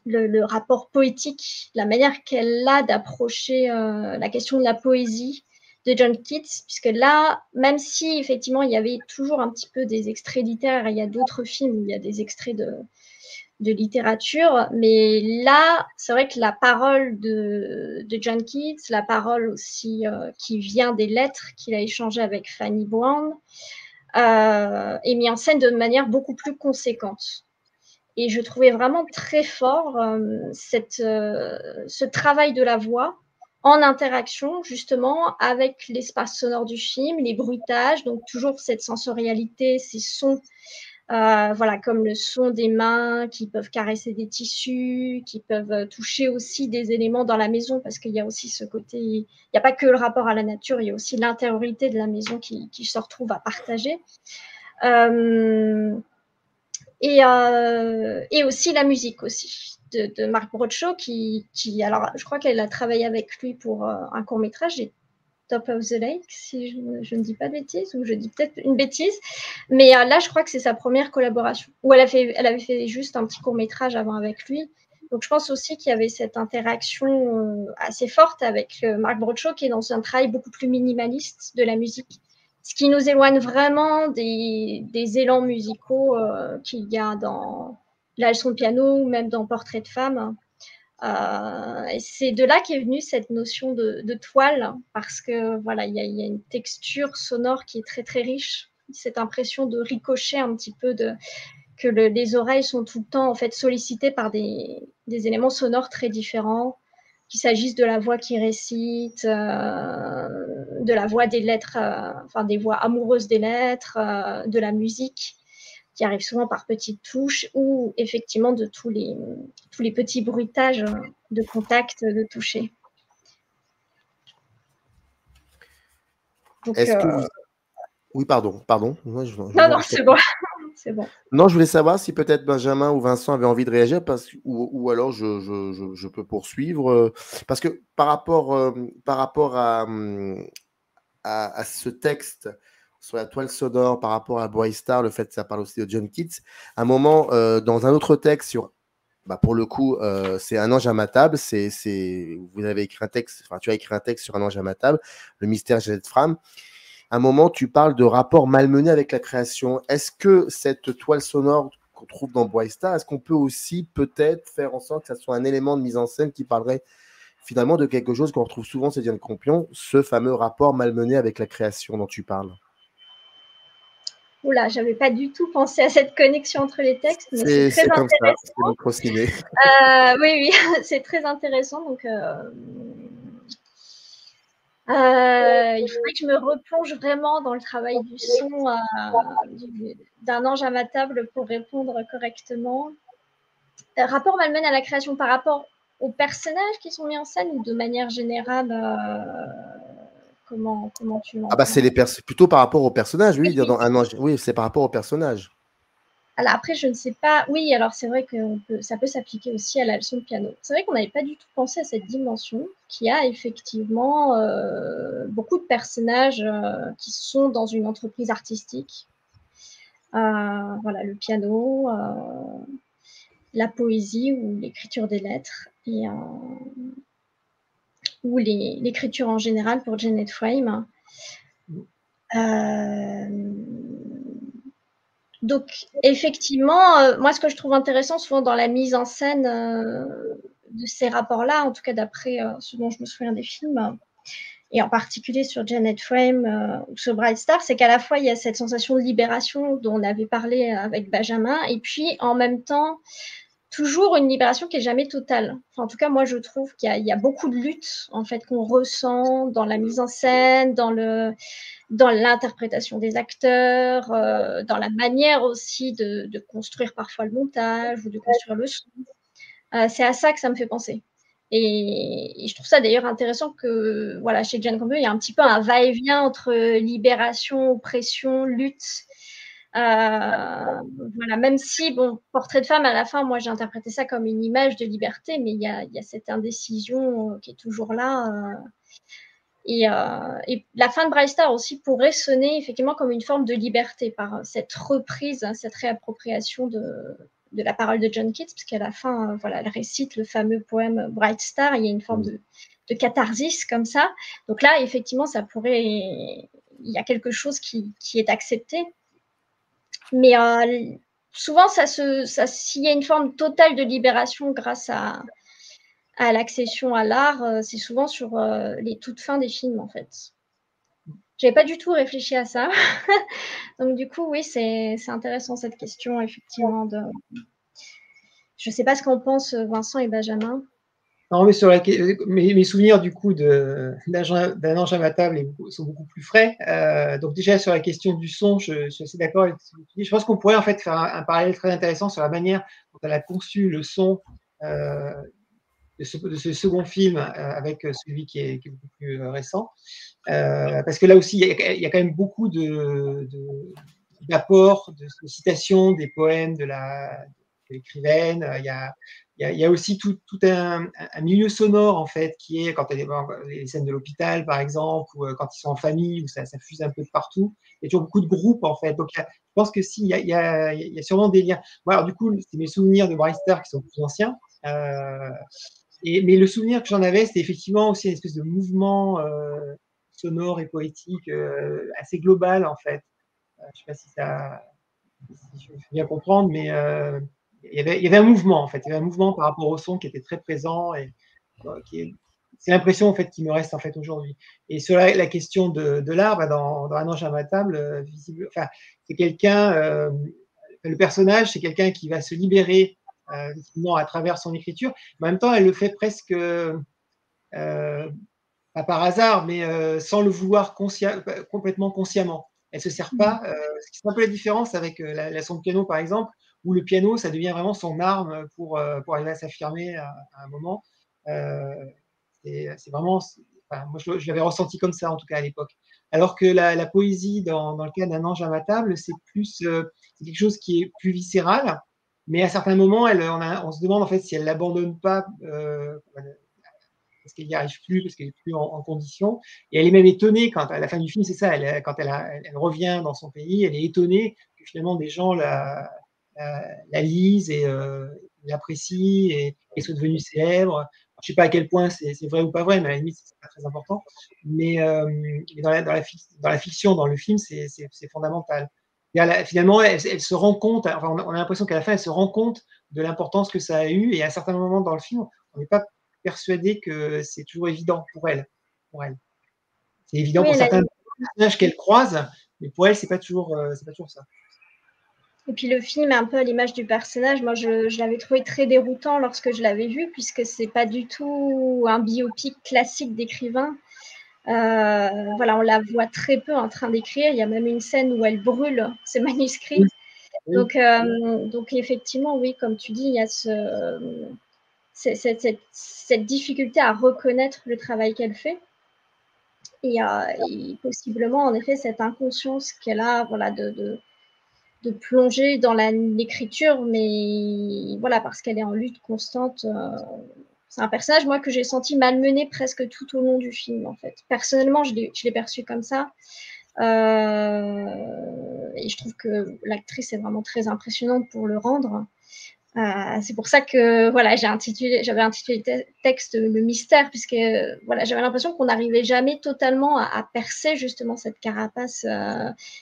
le rapport poétique, la manière qu'elle a d'approcher la question de la poésie de John Keats, puisque là, même si effectivement il y avait toujours un petit peu des extraits littéraires, il y a d'autres films où il y a des extraits de littérature, mais là, c'est vrai que la parole de John Keats, la parole aussi qui vient des lettres qu'il a échangées avec Fanny Brown, est mise en scène de manière beaucoup plus conséquente. Et je trouvais vraiment très fort ce travail de la voix en interaction justement avec l'espace sonore du film, les bruitages, donc toujours cette sensorialité, ces sons, voilà, comme le son des mains qui peuvent caresser des tissus, qui peuvent toucher aussi des éléments dans la maison, parce qu'il y a aussi ce côté, il n'y a pas que le rapport à la nature, il y a aussi l'intériorité de la maison qui se retrouve à partager. Et aussi la musique aussi de Mark Broadshaw qui alors je crois qu'elle a travaillé avec lui pour un court-métrage, Top of the Lake, si je ne dis pas de bêtises, ou je dis peut-être une bêtise, mais là je crois que c'est sa première collaboration, où elle avait fait juste un petit court-métrage avant avec lui. Donc je pense aussi qu'il y avait cette interaction assez forte avec Mark Broadshaw, qui est dans un travail beaucoup plus minimaliste de la musique, ce qui nous éloigne vraiment des élans musicaux qu'il y a dans la leçon de piano ou même dans Portrait de femme. Et c'est de là qu'est venue cette notion de toile, parce que voilà, il y a une texture sonore qui est très très riche, cette impression de ricochet un petit peu, que les oreilles sont tout le temps en fait sollicitées par des éléments sonores très différents, qu'il s'agisse de la voix qui récite, de la voix des lettres, enfin des voix amoureuses des lettres, de la musique qui arrive souvent par petites touches, ou effectivement de tous les petits bruitages de contact, de toucher. Est-ce que vous... Oui, pardon. Moi, non, c'est bon. C'est bon. Non, je voulais savoir si peut-être Benjamin ou Vincent avaient envie de réagir, ou alors je peux poursuivre. Parce que par rapport à ce texte sur la toile sonore, par rapport à Boy Star, le fait que ça parle aussi de John Keats, à un moment, dans un autre texte sur... pour le coup, c'est Un ange à ma table. Vous avez écrit un texte, enfin, tu as écrit un texte sur Un ange à ma table, le mystère Jeannette Fram. À un moment, tu parles de rapport malmené avec la création. Est-ce que cette toile sonore qu'on trouve dans Boy Star, est-ce qu'on peut aussi peut-être faire en sorte que ça soit un élément de mise en scène qui parlerait finalement de quelque chose qu'on retrouve souvent chez Diane Campion, ce fameux rapport malmené avec la création dont tu parles? Oula, j'avais pas du tout pensé à cette connexion entre les textes, mais c'est très intéressant. Comme ça, c'est micro-ciné. Oui, c'est très intéressant. Donc, il faudrait que je me replonge vraiment dans le travail du son d'Un ange à ma table pour répondre correctement. Rapport malmené à la création par rapport aux personnages qui sont mis en scène, ou de manière générale, comment tu m'entends? C'est plutôt par rapport aux personnages, oui. Dans Un ange, oui, c'est par rapport aux personnages. Alors après, je ne sais pas. Oui, alors c'est vrai que ça peut s'appliquer aussi à la leçon de piano. C'est vrai qu'on n'avait pas du tout pensé à cette dimension, qui a effectivement beaucoup de personnages qui sont dans une entreprise artistique. Voilà, le piano, la poésie ou l'écriture des lettres, ou l'écriture en général pour Jeannette Fram. Donc, effectivement, moi, ce que je trouve intéressant souvent dans la mise en scène de ces rapports-là, en tout cas d'après ce dont je me souviens des films, et en particulier sur Janet Frame ou sur Bright Star, c'est qu'à la fois, il y a cette sensation de libération dont on avait parlé avec Benjamin, et puis en même temps, toujours une libération qui n'est jamais totale. Enfin, en tout cas, moi, je trouve qu'il y a beaucoup de lutte en fait, qu'on ressent dans la mise en scène, dans l'interprétation des acteurs, dans la manière aussi de construire parfois le montage ou de construire le son. C'est à ça que ça me fait penser. Et je trouve ça d'ailleurs intéressant que voilà, chez Jane Campion, il y a un petit peu un va-et-vient entre libération, oppression, lutte. Voilà, même si, bon, Portrait de femme, à la fin, moi, j'ai interprété ça comme une image de liberté, mais il y a cette indécision qui est toujours là. Et la fin de Bright Star aussi pourrait sonner effectivement comme une forme de liberté par cette reprise, cette réappropriation de la parole de John Keats, parce qu'à la fin, voilà, elle récite le fameux poème Bright Star, il y a une forme de catharsis comme ça. Donc là, effectivement, ça pourrait, il y a quelque chose qui est accepté. Mais souvent, s'il y a une forme totale de libération grâce à l'accession à l'art, c'est souvent sur les toutes fins des films, en fait. J'avais pas du tout réfléchi à ça. Donc, du coup, oui, c'est intéressant cette question, effectivement. Je sais pas ce qu'en pensent Vincent et Benjamin. Non, mais mes souvenirs du coup d'un ange à ma table sont beaucoup plus frais. Donc déjà sur la question du son, je suis assez d'accord avec ce que tu dis. Je pense qu'on pourrait en fait faire un parallèle très intéressant sur la manière dont elle a conçu le son de ce second film avec celui qui est beaucoup plus récent. Parce que là aussi, il y a quand même beaucoup d'apports, de citations des poèmes de l'écrivaine. Il y a aussi tout un milieu sonore, en fait, qui est quand elle est dans les scènes de l'hôpital, par exemple, ou quand ils sont en famille, où ça fuse un peu de partout. Il y a toujours beaucoup de groupes, en fait. Donc, je pense que si, il y a sûrement des liens. Bon, alors, du coup, c'est mes souvenirs de Bright Star qui sont plus anciens. Mais le souvenir que j'en avais, c'était effectivement aussi une espèce de mouvement sonore et poétique assez global, en fait. Je ne sais pas si je me fais bien comprendre, mais il y avait un mouvement, en fait. Il y avait un mouvement par rapport au son qui était très présent et c'est l'impression en fait qui me reste en fait aujourd'hui. Et sur la question de l'art, dans Un ange à ma table, c'est quelqu'un, le personnage, c'est quelqu'un qui va se libérer à travers son écriture. Mais en même temps, elle le fait presque pas par hasard, mais sans le vouloir complètement consciemment. Elle se sert pas. C'est un peu la différence avec la leçon de piano, par exemple, où le piano, ça devient vraiment son arme pour arriver à s'affirmer à un moment. C'est vraiment, moi, je l'avais ressenti comme ça, en tout cas à l'époque. Alors que la poésie, dans le cas d'Un ange à ma table, c'est quelque chose qui est plus viscéral, mais à certains moments, on se demande en fait si elle l'abandonne pas parce qu'elle n'y arrive plus, parce qu'elle n'est plus en condition. Et elle est même étonnée quand, à la fin du film, c'est ça, quand elle revient dans son pays, elle est étonnée que finalement des gens la lisent et l'apprécient et sont devenus célèbres. Alors, je ne sais pas à quel point c'est vrai ou pas vrai, mais à la limite, c'est pas très important. Mais dans la fiction, dans le film, c'est fondamental. Finalement, elle se rend compte, enfin, on a l'impression qu'à la fin, elle se rend compte de l'importance que ça a eu. Et à un certain moment dans le film, on n'est pas persuadée que c'est toujours évident pour elle. C'est évident pour certains personnages qu'elle croise, mais pour elle, c'est pas toujours ça. Et puis le film est un peu à l'image du personnage. Moi, je l'avais trouvé très déroutant lorsque je l'avais vu, puisque c'est pas du tout un biopic classique d'écrivain. Voilà, on la voit très peu en train d'écrire. Il y a même une scène où elle brûle ses manuscrits. Oui. Donc effectivement, oui, comme tu dis, il y a cette difficulté à reconnaître le travail qu'elle fait. Et possiblement, en effet, cette inconscience qu'elle a, voilà, de plonger dans l'écriture, mais voilà, parce qu'elle est en lutte constante. C'est un personnage, moi, que j'ai senti malmené presque tout au long du film, en fait. Personnellement, je l'ai perçu comme ça. Et je trouve que l'actrice est vraiment très impressionnante pour le rendre. C'est pour ça que voilà, j'avais intitulé le texte Le mystère, puisque voilà, j'avais l'impression qu'on n'arrivait jamais totalement à percer justement cette carapace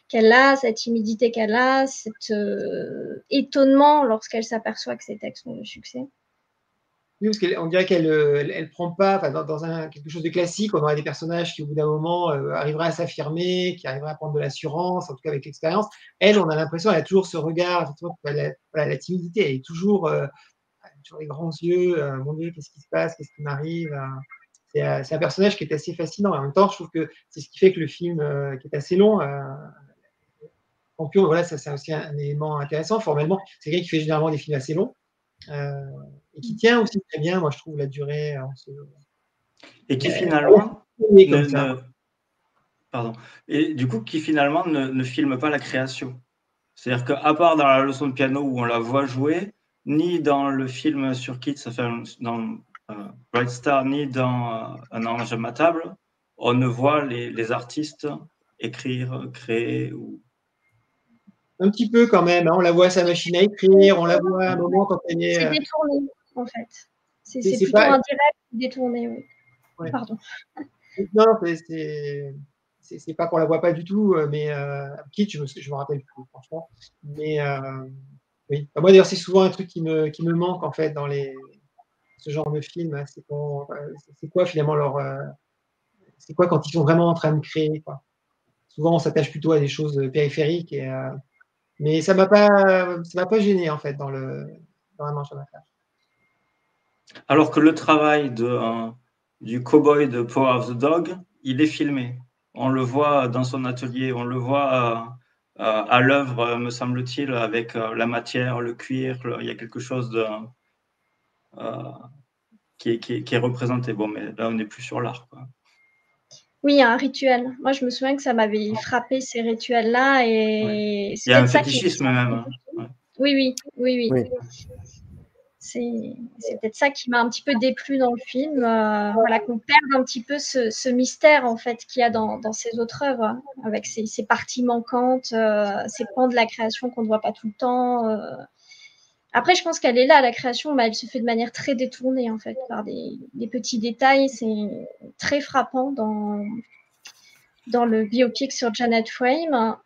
qu'elle a, cette timidité qu'elle a, cet étonnement lorsqu'elle s'aperçoit que ses textes ont le succès. Oui, parce qu'on dirait qu'elle elle prend pas, enfin, dans quelque chose de classique, on aurait des personnages qui, au bout d'un moment, arriveraient à s'affirmer, qui arriveraient à prendre de l'assurance, en tout cas avec l'expérience. Elle, on a l'impression, elle a toujours ce regard, effectivement, voilà, la timidité, elle est toujours, toujours les grands yeux, mon Dieu, qu'est-ce qui se passe, qu'est-ce qui m'arrive? C'est un personnage qui est assez fascinant. Et en même temps, je trouve que c'est ce qui fait que le film, qui est assez long, Campion, voilà, ça c'est aussi un élément intéressant. Formellement, c'est quelqu'un qui fait généralement des films assez longs. Et qui tient aussi très bien, moi je trouve, la durée. Et qui finalement pardon. Et du coup, qui finalement ne filme pas la création. C'est-à-dire qu'à part dans la leçon de piano où on la voit jouer, ni dans le film sur Kids, enfin, dans Bright Star, ni dans Un ange à ma table, on ne voit les artistes écrire, créer ou... Un petit peu quand même, hein, on la voit à sa machine à écrire, on la voit à un moment quand elle est... C'est détourné, en fait. C'est plutôt pas... indirect, détourné, oui. Ouais. Pardon. Non, c'est pas qu'on la voit pas du tout, mais Kitsch, je me rappelle plus, franchement. Mais oui. Moi, d'ailleurs, c'est souvent un truc qui me manque, en fait, dans ce genre de film. Hein, c'est quoi, finalement, c'est quoi quand ils sont vraiment en train de créer, quoi. Souvent, on s'attache plutôt à des choses périphériques, mais ça m'a pas gêné, en fait, dans Un manche à ma table. Alors que le travail du cow-boy de Power of the Dog, il est filmé. On le voit dans son atelier, on le voit à l'œuvre, me semble-t-il, avec la matière, le cuir. Il y a quelque chose qui est représenté. Bon, mais là, on n'est plus sur l'art, quoi. Oui, il y a un rituel. Moi, je me souviens que ça m'avait frappé, ces rituels-là. Et ouais. Il y a un fétichisme même. Ouais. Oui. C'est peut-être ça qui m'a un petit peu déplu dans le film, voilà, qu'on perde un petit peu ce mystère en fait qu'il y a dans ses autres œuvres, avec ces parties manquantes, ces pans de la création qu'on ne voit pas tout le temps. Après, je pense qu'elle est là, la création, mais elle se fait de manière très détournée en fait, par des petits détails. C'est très frappant dans le biopic sur Janet Frame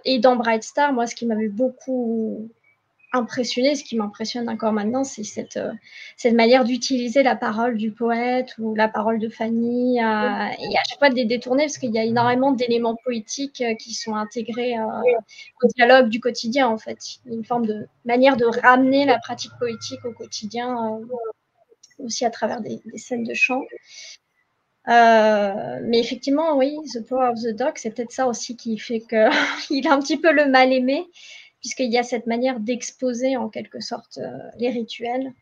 et dans Bright Star. Moi, ce qui m'avait beaucoup impressionné, ce qui m'impressionne encore maintenant, c'est cette manière d'utiliser la parole du poète ou la parole de Fanny, et à chaque fois de les détourner, parce qu'il y a énormément d'éléments poétiques qui sont intégrés au dialogue du quotidien, en fait. Une forme de manière de ramener la pratique poétique au quotidien, aussi à travers des scènes de chant. Mais effectivement, oui, The Power of the Dog, c'est peut-être ça aussi qui fait qu'il a un petit peu le mal aimé, puisqu'il y a cette manière d'exposer en quelque sorte les rituels,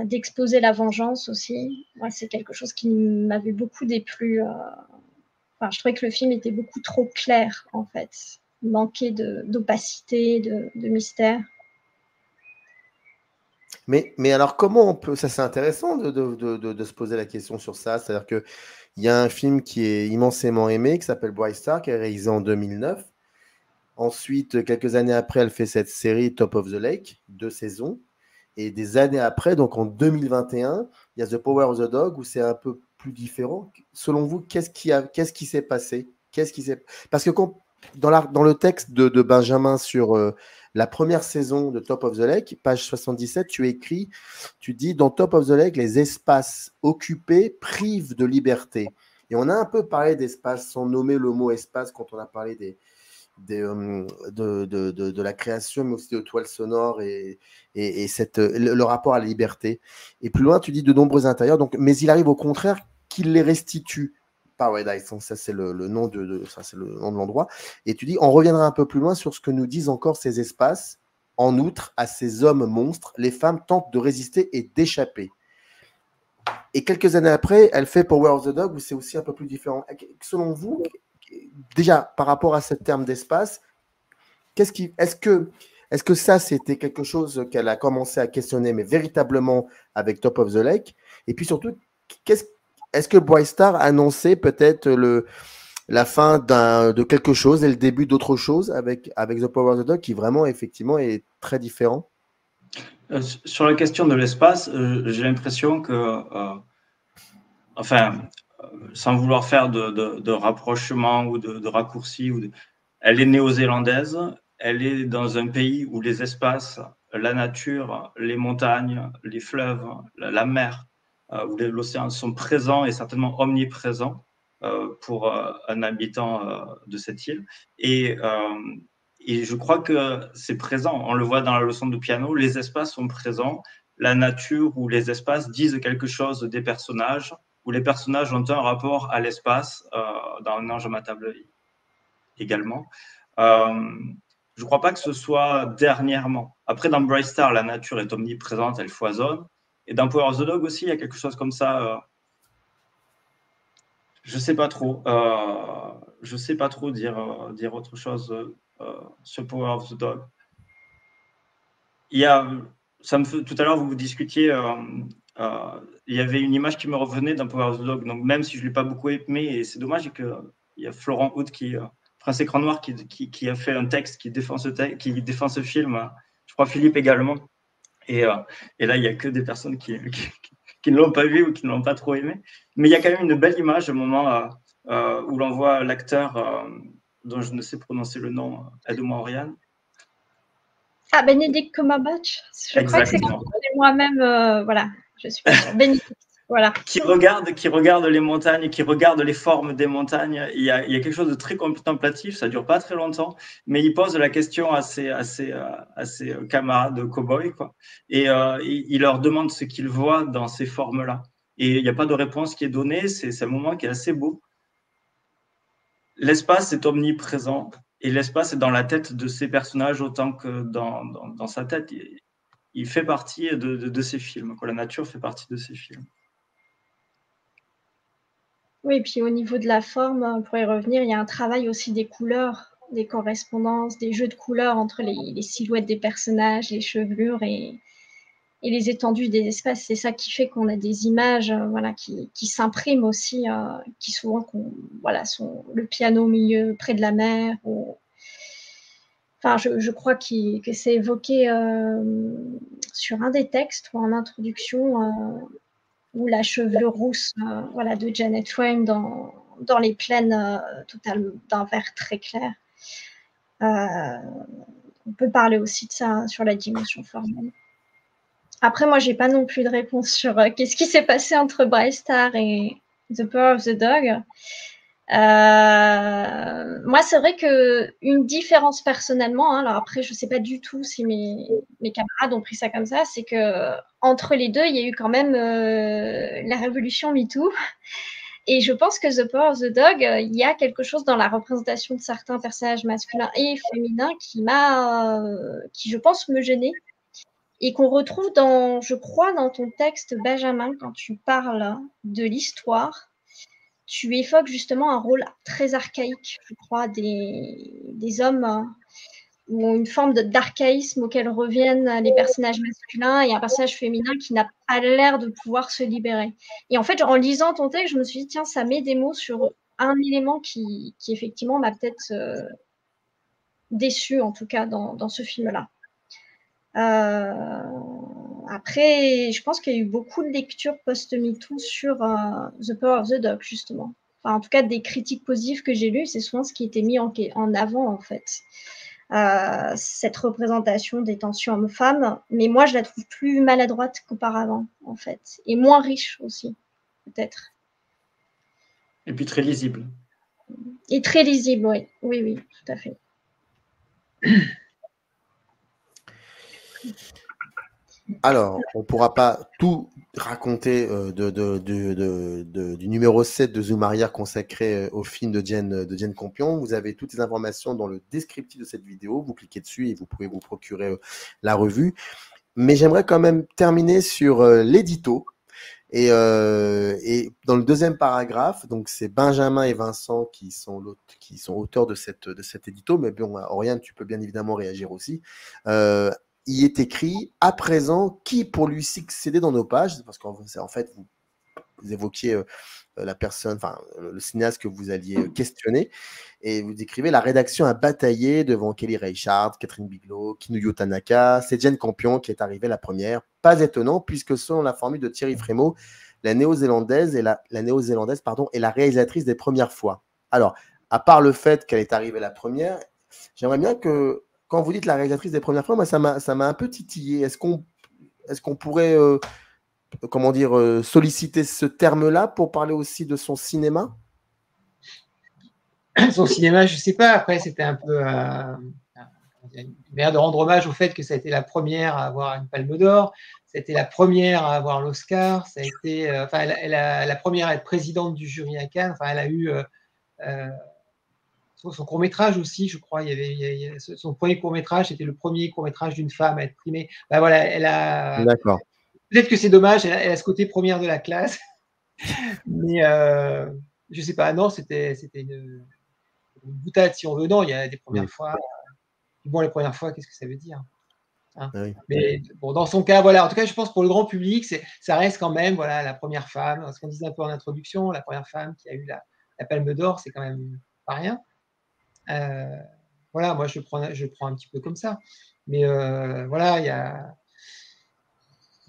d'exposer la vengeance aussi. Moi, c'est quelque chose qui m'avait beaucoup déplu. Enfin, je trouvais que le film était beaucoup trop clair, en fait. Il manquait d'opacité, de mystère. Mais alors, comment on peut... Ça, c'est intéressant de se poser la question sur ça. C'est-à-dire qu'il y a un film qui est immensément aimé, qui s'appelle Bright Star, qui est réalisé en 2009. Ensuite, quelques années après, elle fait cette série Top of the Lake, 2 saisons. Et des années après, donc en 2021, il y a The Power of the Dog, où c'est un peu plus différent. Selon vous, qu'est-ce qui s'est passé? Parce que dans le texte de Benjamin sur la première saison de Top of the Lake, page 77, tu dis, dans Top of the Lake, les espaces occupés privent de liberté. Et on a un peu parlé d'espace, sans nommer le mot espace, quand on a parlé de la création, mais aussi de toiles sonores et le rapport à la liberté. Et plus loin, tu dis de nombreux intérieurs, mais il arrive au contraire qu'il les restitue. Paradise, ça c'est le nom de l'endroit. Et tu dis, on reviendra un peu plus loin sur ce que nous disent encore ces espaces. En outre, à ces hommes monstres, les femmes tentent de résister et d'échapper. Et quelques années après, elle fait Power of the Dog, où c'est aussi un peu plus différent. Selon vous, déjà, par rapport à ce terme d'espace, est-ce que ça, c'était quelque chose qu'elle a commencé à questionner, mais véritablement avec Top of the Lake? Et puis surtout, est-ce que Bright Star annonçait peut-être la fin de quelque chose et le début d'autre chose avec The Power of the Dog, qui vraiment, effectivement, est très différent? Sur la question de l'espace, j'ai l'impression que, sans vouloir faire de rapprochement ou de raccourci, elle est néo-zélandaise, elle est dans un pays où les espaces, la nature, les montagnes, les fleuves, la mer, où l'océan sont présents et certainement omniprésents pour un habitant de cette île. Et je crois que c'est présent. On le voit dans la leçon de piano, les espaces sont présents. La nature ou les espaces disent quelque chose des personnages, où les personnages ont un rapport à l'espace, dans Un ange à ma table également. Je ne crois pas que ce soit dernièrement. Après, dans Bright Star, la nature est omniprésente, elle foisonne. Et dans Power of the Dog aussi, il y a quelque chose comme ça. Je ne sais pas trop. Je sais pas trop dire autre chose sur Power of the Dog. Il y a, tout à l'heure, vous discutiez, il y avait une image qui me revenait dans Power of the Dog. Donc, même si je ne l'ai pas beaucoup aimé, et c'est dommage qu'il y a Florent Hood Prince Écran Noir qui a fait un texte qui défend ce film. Je crois Philippe également. Et là, il n'y a que des personnes qui ne l'ont pas vu ou qui ne l'ont pas trop aimé. Mais il y a quand même une belle image au moment où l'on voit l'acteur dont je ne sais prononcer le nom, aide-moi Oriane. Ah, Benedict Cumberbatch. Je crois que c'est moi-même, voilà, je suis pas sûre. Benedict. Voilà. Qui regarde les montagnes, qui regarde les formes des montagnes. Il y a quelque chose de très contemplatif, ça ne dure pas très longtemps, mais il pose la question à ses camarades cow-boys, quoi. Et il leur demande ce qu'ils voient dans ces formes-là. Et il n'y a pas de réponse qui est donnée, c'est un moment qui est assez beau. L'espace est omniprésent, et l'espace est dans la tête de ces personnages autant que dans sa tête. Il fait partie de ces films, quoi. La nature fait partie de ces films. Oui, et puis au niveau de la forme, pour y revenir, il y a un travail aussi des couleurs, des correspondances, des jeux de couleurs entre les silhouettes des personnages, les chevelures et les étendues des espaces. C'est ça qui fait qu'on a des images voilà, qui s'impriment aussi, qui souvent voilà, sont le piano au milieu, près de la mer. Enfin, je crois que c'est évoqué sur un des textes ou en introduction ou la chevelure rousse voilà, de Janet Wayne dans les plaines totales d'un vert très clair. On peut parler aussi de ça sur la dimension formelle. Après, moi, j'ai pas non plus de réponse sur qu'est-ce qui s'est passé entre Bright Star et The Power of the Dog. Moi, c'est vrai qu'une différence personnellement, alors après, je ne sais pas du tout si mes camarades ont pris ça comme ça, c'est qu'entre les deux, il y a eu quand même la révolution MeToo. Et je pense que The Power of the Dog, il y a quelque chose dans la représentation de certains personnages masculins et féminins qui, je pense, me gênait. Et qu'on retrouve je crois, dans ton texte, Benjamin, quand tu parles de l'histoire, tu évoques justement un rôle très archaïque, je crois, des hommes, ou une forme d'archaïsme auquel reviennent les personnages masculins et un personnage féminin qui n'a pas l'air de pouvoir se libérer. Et en fait, en lisant ton texte, je me suis dit, tiens, ça met des mots sur un élément qui effectivement m'a peut-être déçue, en tout cas, dans ce film-là. Après, je pense qu'il y a eu beaucoup de lectures post-MeToo sur The Power of the Dog, justement. Enfin, en tout cas, des critiques positives que j'ai lues, c'est souvent ce qui était mis en avant, en fait. Cette représentation des tensions hommes-femmes. Mais moi, je la trouve plus maladroite qu'auparavant, en fait. Et moins riche aussi, peut-être. Et puis très lisible. Et très lisible, oui. Oui, tout à fait. Alors, on ne pourra pas tout raconter du numéro 7 de Zoom Arrière consacré au film de Jane Campion. Vous avez toutes les informations dans le descriptif de cette vidéo. Vous cliquez dessus et vous pouvez vous procurer la revue. Mais j'aimerais quand même terminer sur l'édito. Et dans le deuxième paragraphe, donc c'est Benjamin et Vincent qui sont auteurs de cet édito. Mais bon, Oriane, tu peux bien évidemment réagir aussi. Il est écrit « À présent, qui pour lui succéder dans nos pages ?» Parce qu'en fait, vous évoquiez la personne, enfin le cinéaste que vous alliez questionner, et vous décrivez la rédaction a bataillé devant Kelly Reichardt, Catherine Bigelow, Kinuyo Tanaka, c'est Jane Campion qui est arrivée la première. Pas étonnant, puisque selon la formule de Thierry Frémaux, la néo-zélandaise est la réalisatrice des premières fois. Alors, à part le fait qu'elle est arrivée la première, j'aimerais bien que, quand vous dites la réalisatrice des premières fois, moi, ça m'a un peu titillé. Est-ce qu'on pourrait solliciter ce terme-là pour parler aussi de son cinéma? Son cinéma, je ne sais pas. Après, c'était un peu une manière de rendre hommage au fait que ça a été la première à avoir une Palme d'Or, ça a été la première à avoir l'Oscar, ça a été, la première à être présidente du jury à Cannes. Enfin, elle a eu son court-métrage aussi, je crois. Son premier court-métrage, c'était le premier court-métrage d'une femme à être primée. Ben voilà, elle a. D'accord. Peut-être que c'est dommage, elle a ce côté première de la classe. Mais je ne sais pas, non, c'était une boutade si on veut. Non, il y a des premières fois. Bon, les premières fois, qu'est-ce que ça veut dire, hein? Oui. Mais bon, dans son cas, voilà. En tout cas, je pense que pour le grand public, ça reste quand même, voilà, la première femme. Ce qu'on disait un peu en introduction, la première femme qui a eu la Palme d'Or, c'est quand même pas rien. Voilà, moi je prends un petit peu comme ça. Mais voilà, il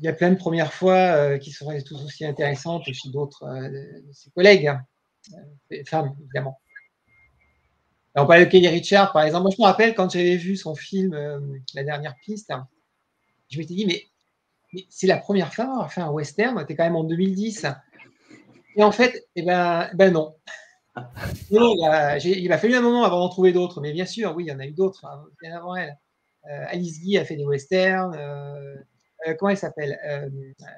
y a plein de premières fois qui sont tout aussi intéressantes chez d'autres de ses collègues, femmes évidemment. On parlait de Kelly Reichardt, par exemple. Moi, je me rappelle quand j'avais vu son film La dernière piste, je m'étais dit, mais c'est la première femme à avoir fait un western, c'était quand même en 2010. Et en fait, ben non. Non, il a fallu un moment avant d'en trouver d'autres, mais bien sûr, oui, il y en a eu d'autres bien avant elle. Alice Guy a fait des westerns. Comment elle s'appelle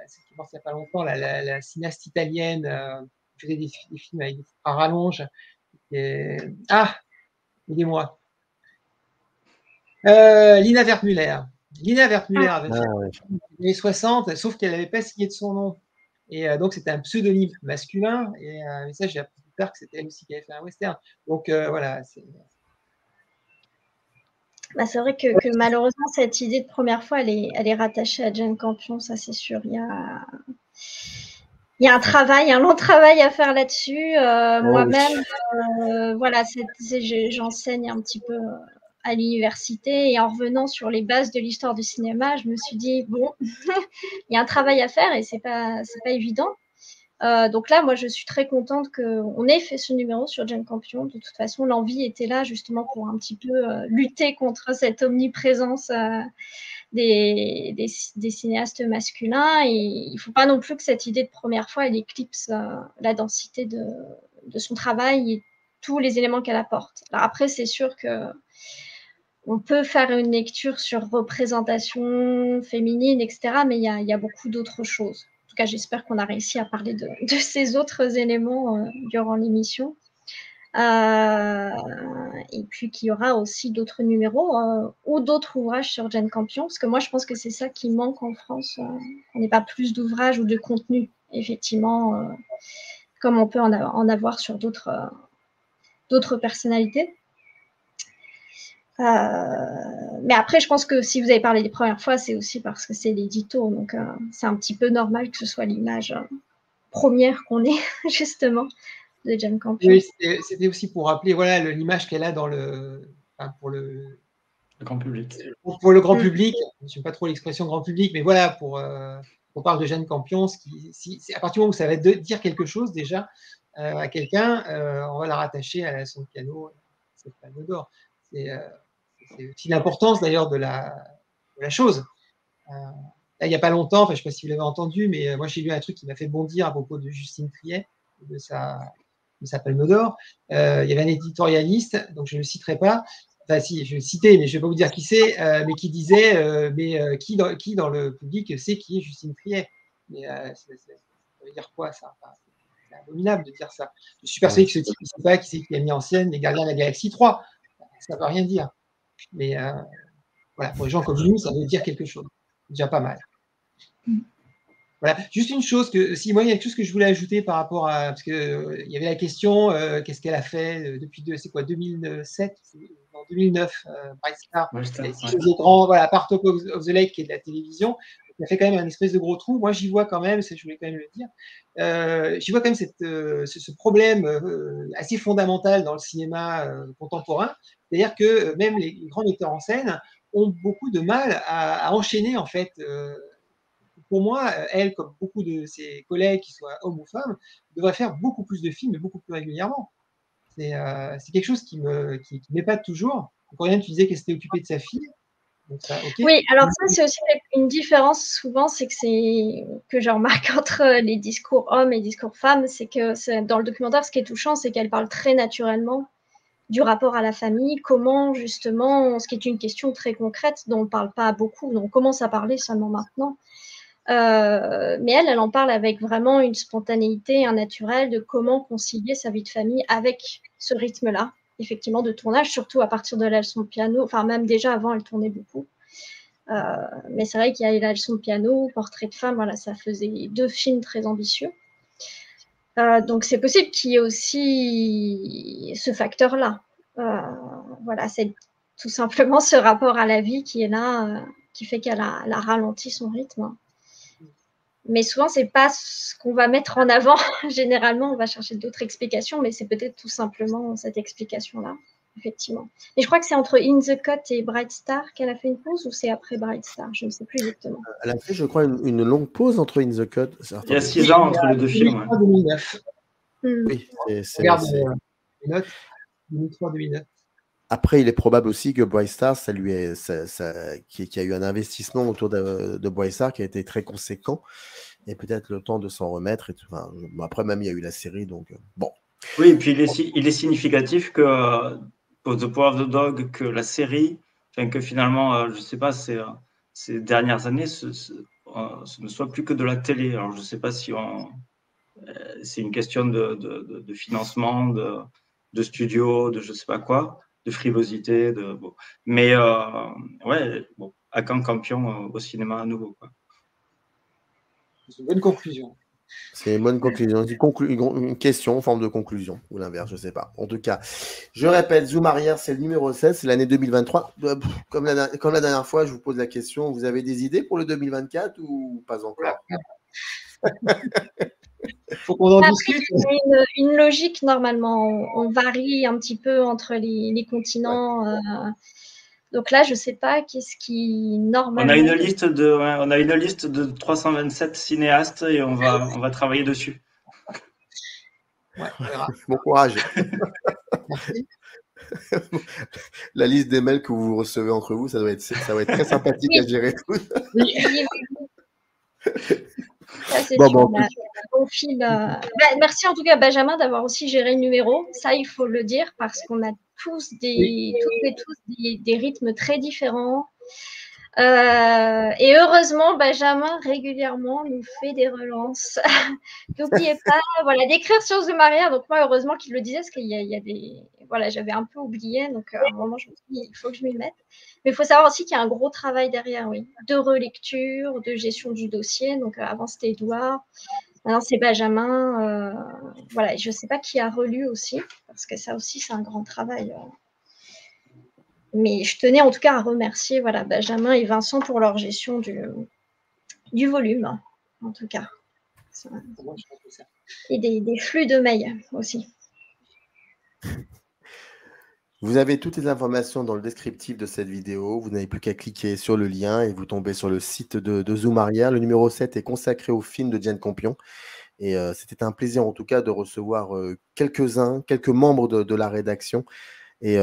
c'est qui est morte il n'y a pas longtemps, la cinéaste italienne qui faisait des films avec des à rallonge. Aidez-moi. Lina Wertmüller. Lina Wertmüller avait fait les années 60, sauf qu'elle n'avait pas signé de son nom. Et donc, c'était un pseudonyme masculin. Et ça, j'ai appris plus tard que c'était elle aussi qui avait fait un western. Donc, voilà. C'est vrai que malheureusement, cette idée de première fois, elle est rattachée à Jane Campion, ça c'est sûr. Il y a un long travail à faire là-dessus. Moi-même, voilà, j'enseigne un petit peu à l'université, et en revenant sur les bases de l'histoire du cinéma, je me suis dit, bon, il y a un travail à faire et c'est pas évident. Donc là, moi, je suis très contente qu'on ait fait ce numéro sur Jane Campion. De toute façon, l'envie était là justement pour un petit peu lutter contre cette omniprésence des cinéastes masculins. Et il ne faut pas non plus que cette idée de première fois, elle éclipse la densité de son travail et tous les éléments qu'elle apporte. Alors après, c'est sûr qu'on peut faire une lecture sur représentation féminine, etc., mais il y a beaucoup d'autres choses. En tout cas, j'espère qu'on a réussi à parler de ces autres éléments durant l'émission. Et puis qu'il y aura aussi d'autres numéros ou d'autres ouvrages sur Jane Campion, parce que moi, je pense que c'est ça qui manque en France. On n'ait pas plus d'ouvrages ou de contenu, effectivement, comme on peut en avoir sur d'autres personnalités. Mais après, je pense que si vous avez parlé des premières fois, c'est aussi parce que c'est l'édito, donc c'est un petit peu normal que ce soit l'image première qu'on ait, justement, de Jane Campion. Oui, c'était aussi pour rappeler voilà, l'image qu'elle a pour le grand public. Pour le grand public, je n'aime pas trop l'expression grand public, mais voilà, on parle de Jane Campion, à partir du moment où ça va dire quelque chose déjà à quelqu'un, on va la rattacher à son piano, cette Palme d'Or. C'est aussi l'importance d'ailleurs de la chose. Là, il n'y a pas longtemps, je ne sais pas si vous l'avez entendu, mais moi j'ai lu un truc qui m'a fait bondir à propos de Justine Triet, de sa Palme d'Or. Il y avait un éditorialiste, donc je ne le citerai pas, enfin si, je vais le citer, mais je ne vais pas vous dire qui c'est, mais qui disait qui dans le public sait qui est Justine Triet? Mais ça veut dire quoi ça? C'est abominable de dire ça. Je suis persuadé que ce type ne sait pas qui c'est qui a mis en scène Les Gardiens de la Galaxie 3. Ça ne veut rien dire. Mais voilà, pour les gens comme nous, ça veut dire quelque chose. C'est déjà pas mal. Voilà. Juste une chose moi, il y a quelque chose que je voulais ajouter par rapport à. Parce qu'il y avait la question qu'est-ce qu'elle a fait depuis 2007 en 2009, Bright Star. C'est grand, voilà, Part of the Lake qui est de la télévision. il a fait quand même un espèce de gros trou. Moi, j'y vois quand même, je voulais quand même le dire, j'y vois quand même ce problème assez fondamental dans le cinéma contemporain, c'est-à-dire que même les grands metteurs en scène ont beaucoup de mal à enchaîner, en fait. Pour moi, elle, comme beaucoup de ses collègues, qu'ils soient hommes ou femmes, devrait faire beaucoup plus de films et beaucoup plus régulièrement. C'est quelque chose qui m'épate toujours. Oriane, tu disais qu'elle s'était occupée de sa fille. Donc ça, okay. Oui, alors ça, c'est aussi une différence souvent, c'est que je remarque entre les discours hommes et les discours femmes, c'est que dans le documentaire, ce qui est touchant, c'est qu'elle parle très naturellement du rapport à la famille, comment justement, ce qui est une question très concrète dont on ne parle pas beaucoup, dont on commence à parler seulement maintenant. Mais elle en parle avec vraiment une spontanéité, un naturel de comment concilier sa vie de famille avec ce rythme-là, effectivement, de tournage, surtout à partir de la leçon de piano. Enfin, même déjà avant, elle tournait beaucoup. Mais c'est vrai qu'il y a la leçon de piano, Portrait de femme, voilà, ça faisait 2 films très ambitieux. Donc, c'est possible qu'il y ait aussi ce facteur-là. Voilà, c'est tout simplement ce rapport à la vie qui est là, qui fait qu'elle a ralenti son rythme. Mais souvent, ce n'est pas ce qu'on va mettre en avant. Généralement, on va chercher d'autres explications, mais c'est peut-être tout simplement cette explication-là, effectivement. Et je crois que c'est entre In the Cut et Bright Star qu'elle a fait une pause, ou c'est après Bright Star? Je ne sais plus exactement. Elle a fait, je crois, une longue pause entre In the Cut. Il y a 6 ans entre les 2 films. 2009. Oui, regarde les notes, 2003-2009. Après, il est probable aussi que Bright Star, qu'il y a eu un investissement autour de Bright Star qui a été très conséquent, et peut-être le temps de s'en remettre. Et tout. Enfin, après, même, il y a eu la série, donc bon. Oui, et puis il est significatif que pour The Power of the Dog, que la série, enfin que finalement, je ne sais pas, ces dernières années, ce ne soit plus que de la télé. Alors, je ne sais pas si c'est une question de financement, de studio, de je ne sais pas quoi, de frilosité, bon. Mais ouais, bon, à quand campion au cinéma à nouveau, quoi. C'est une bonne conclusion. C'est une bonne conclusion. Une question en forme de conclusion, ou l'inverse, je ne sais pas. En tout cas, je répète, Zoom Arrière, c'est le numéro 16, c'est l'année 2023. Comme la dernière fois, je vous pose la question, vous avez des idées pour le 2024 ou pas encore? Faut qu'on en discute. Après, une logique, normalement. On varie un petit peu entre les continents. Ouais. Donc là, je ne sais pas qu'est-ce qui, normalement… On a une liste de 327 cinéastes et on va travailler dessus. Ouais, bon courage. La liste des mails que vous recevez entre vous, ça va être très sympathique à gérer. Oui. Ça, c'est bon fil. Merci en tout cas, Benjamin, d'avoir aussi géré le numéro. Ça, il faut le dire, parce qu'on a tous des rythmes très différents. Et heureusement, Benjamin régulièrement nous fait des relances. N'oubliez pas, voilà, d'écrire sur Zoom Arrière. Donc moi, heureusement qu'il le disait, parce qu'il y a des, voilà, j'avais un peu oublié. Donc à un moment, je me suis dit, il faut que je m'y mette. Mais il faut savoir aussi qu'il y a un gros travail derrière, oui, de relecture, de gestion du dossier. Donc avant c'était Edouard, maintenant c'est Benjamin. Voilà, je ne sais pas qui a relu aussi, parce que ça aussi c'est un grand travail. Mais je tenais en tout cas à remercier, voilà, Benjamin et Vincent pour leur gestion du volume, en tout cas. Et des flux de mails aussi. Vous avez toutes les informations dans le descriptif de cette vidéo. Vous n'avez plus qu'à cliquer sur le lien et vous tombez sur le site de Zoom Arrière. Le numéro 7 est consacré au film de Diane Campion. Et c'était un plaisir en tout cas de recevoir quelques membres de la rédaction. Et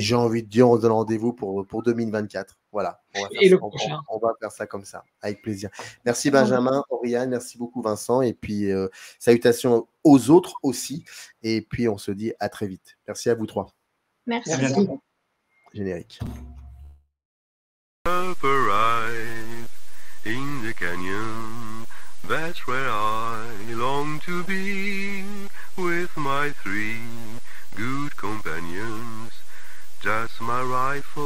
j'ai envie de dire, on se donne rendez-vous pour 2024. Voilà, on va faire ça comme ça, avec plaisir. Merci Benjamin, Oriane, merci beaucoup Vincent, et puis salutations aux autres aussi, et puis on se dit à très vite. Merci à vous trois. Merci. Générique. In the canyon, that's where I long to be, with my 3 good companions, just my rifle.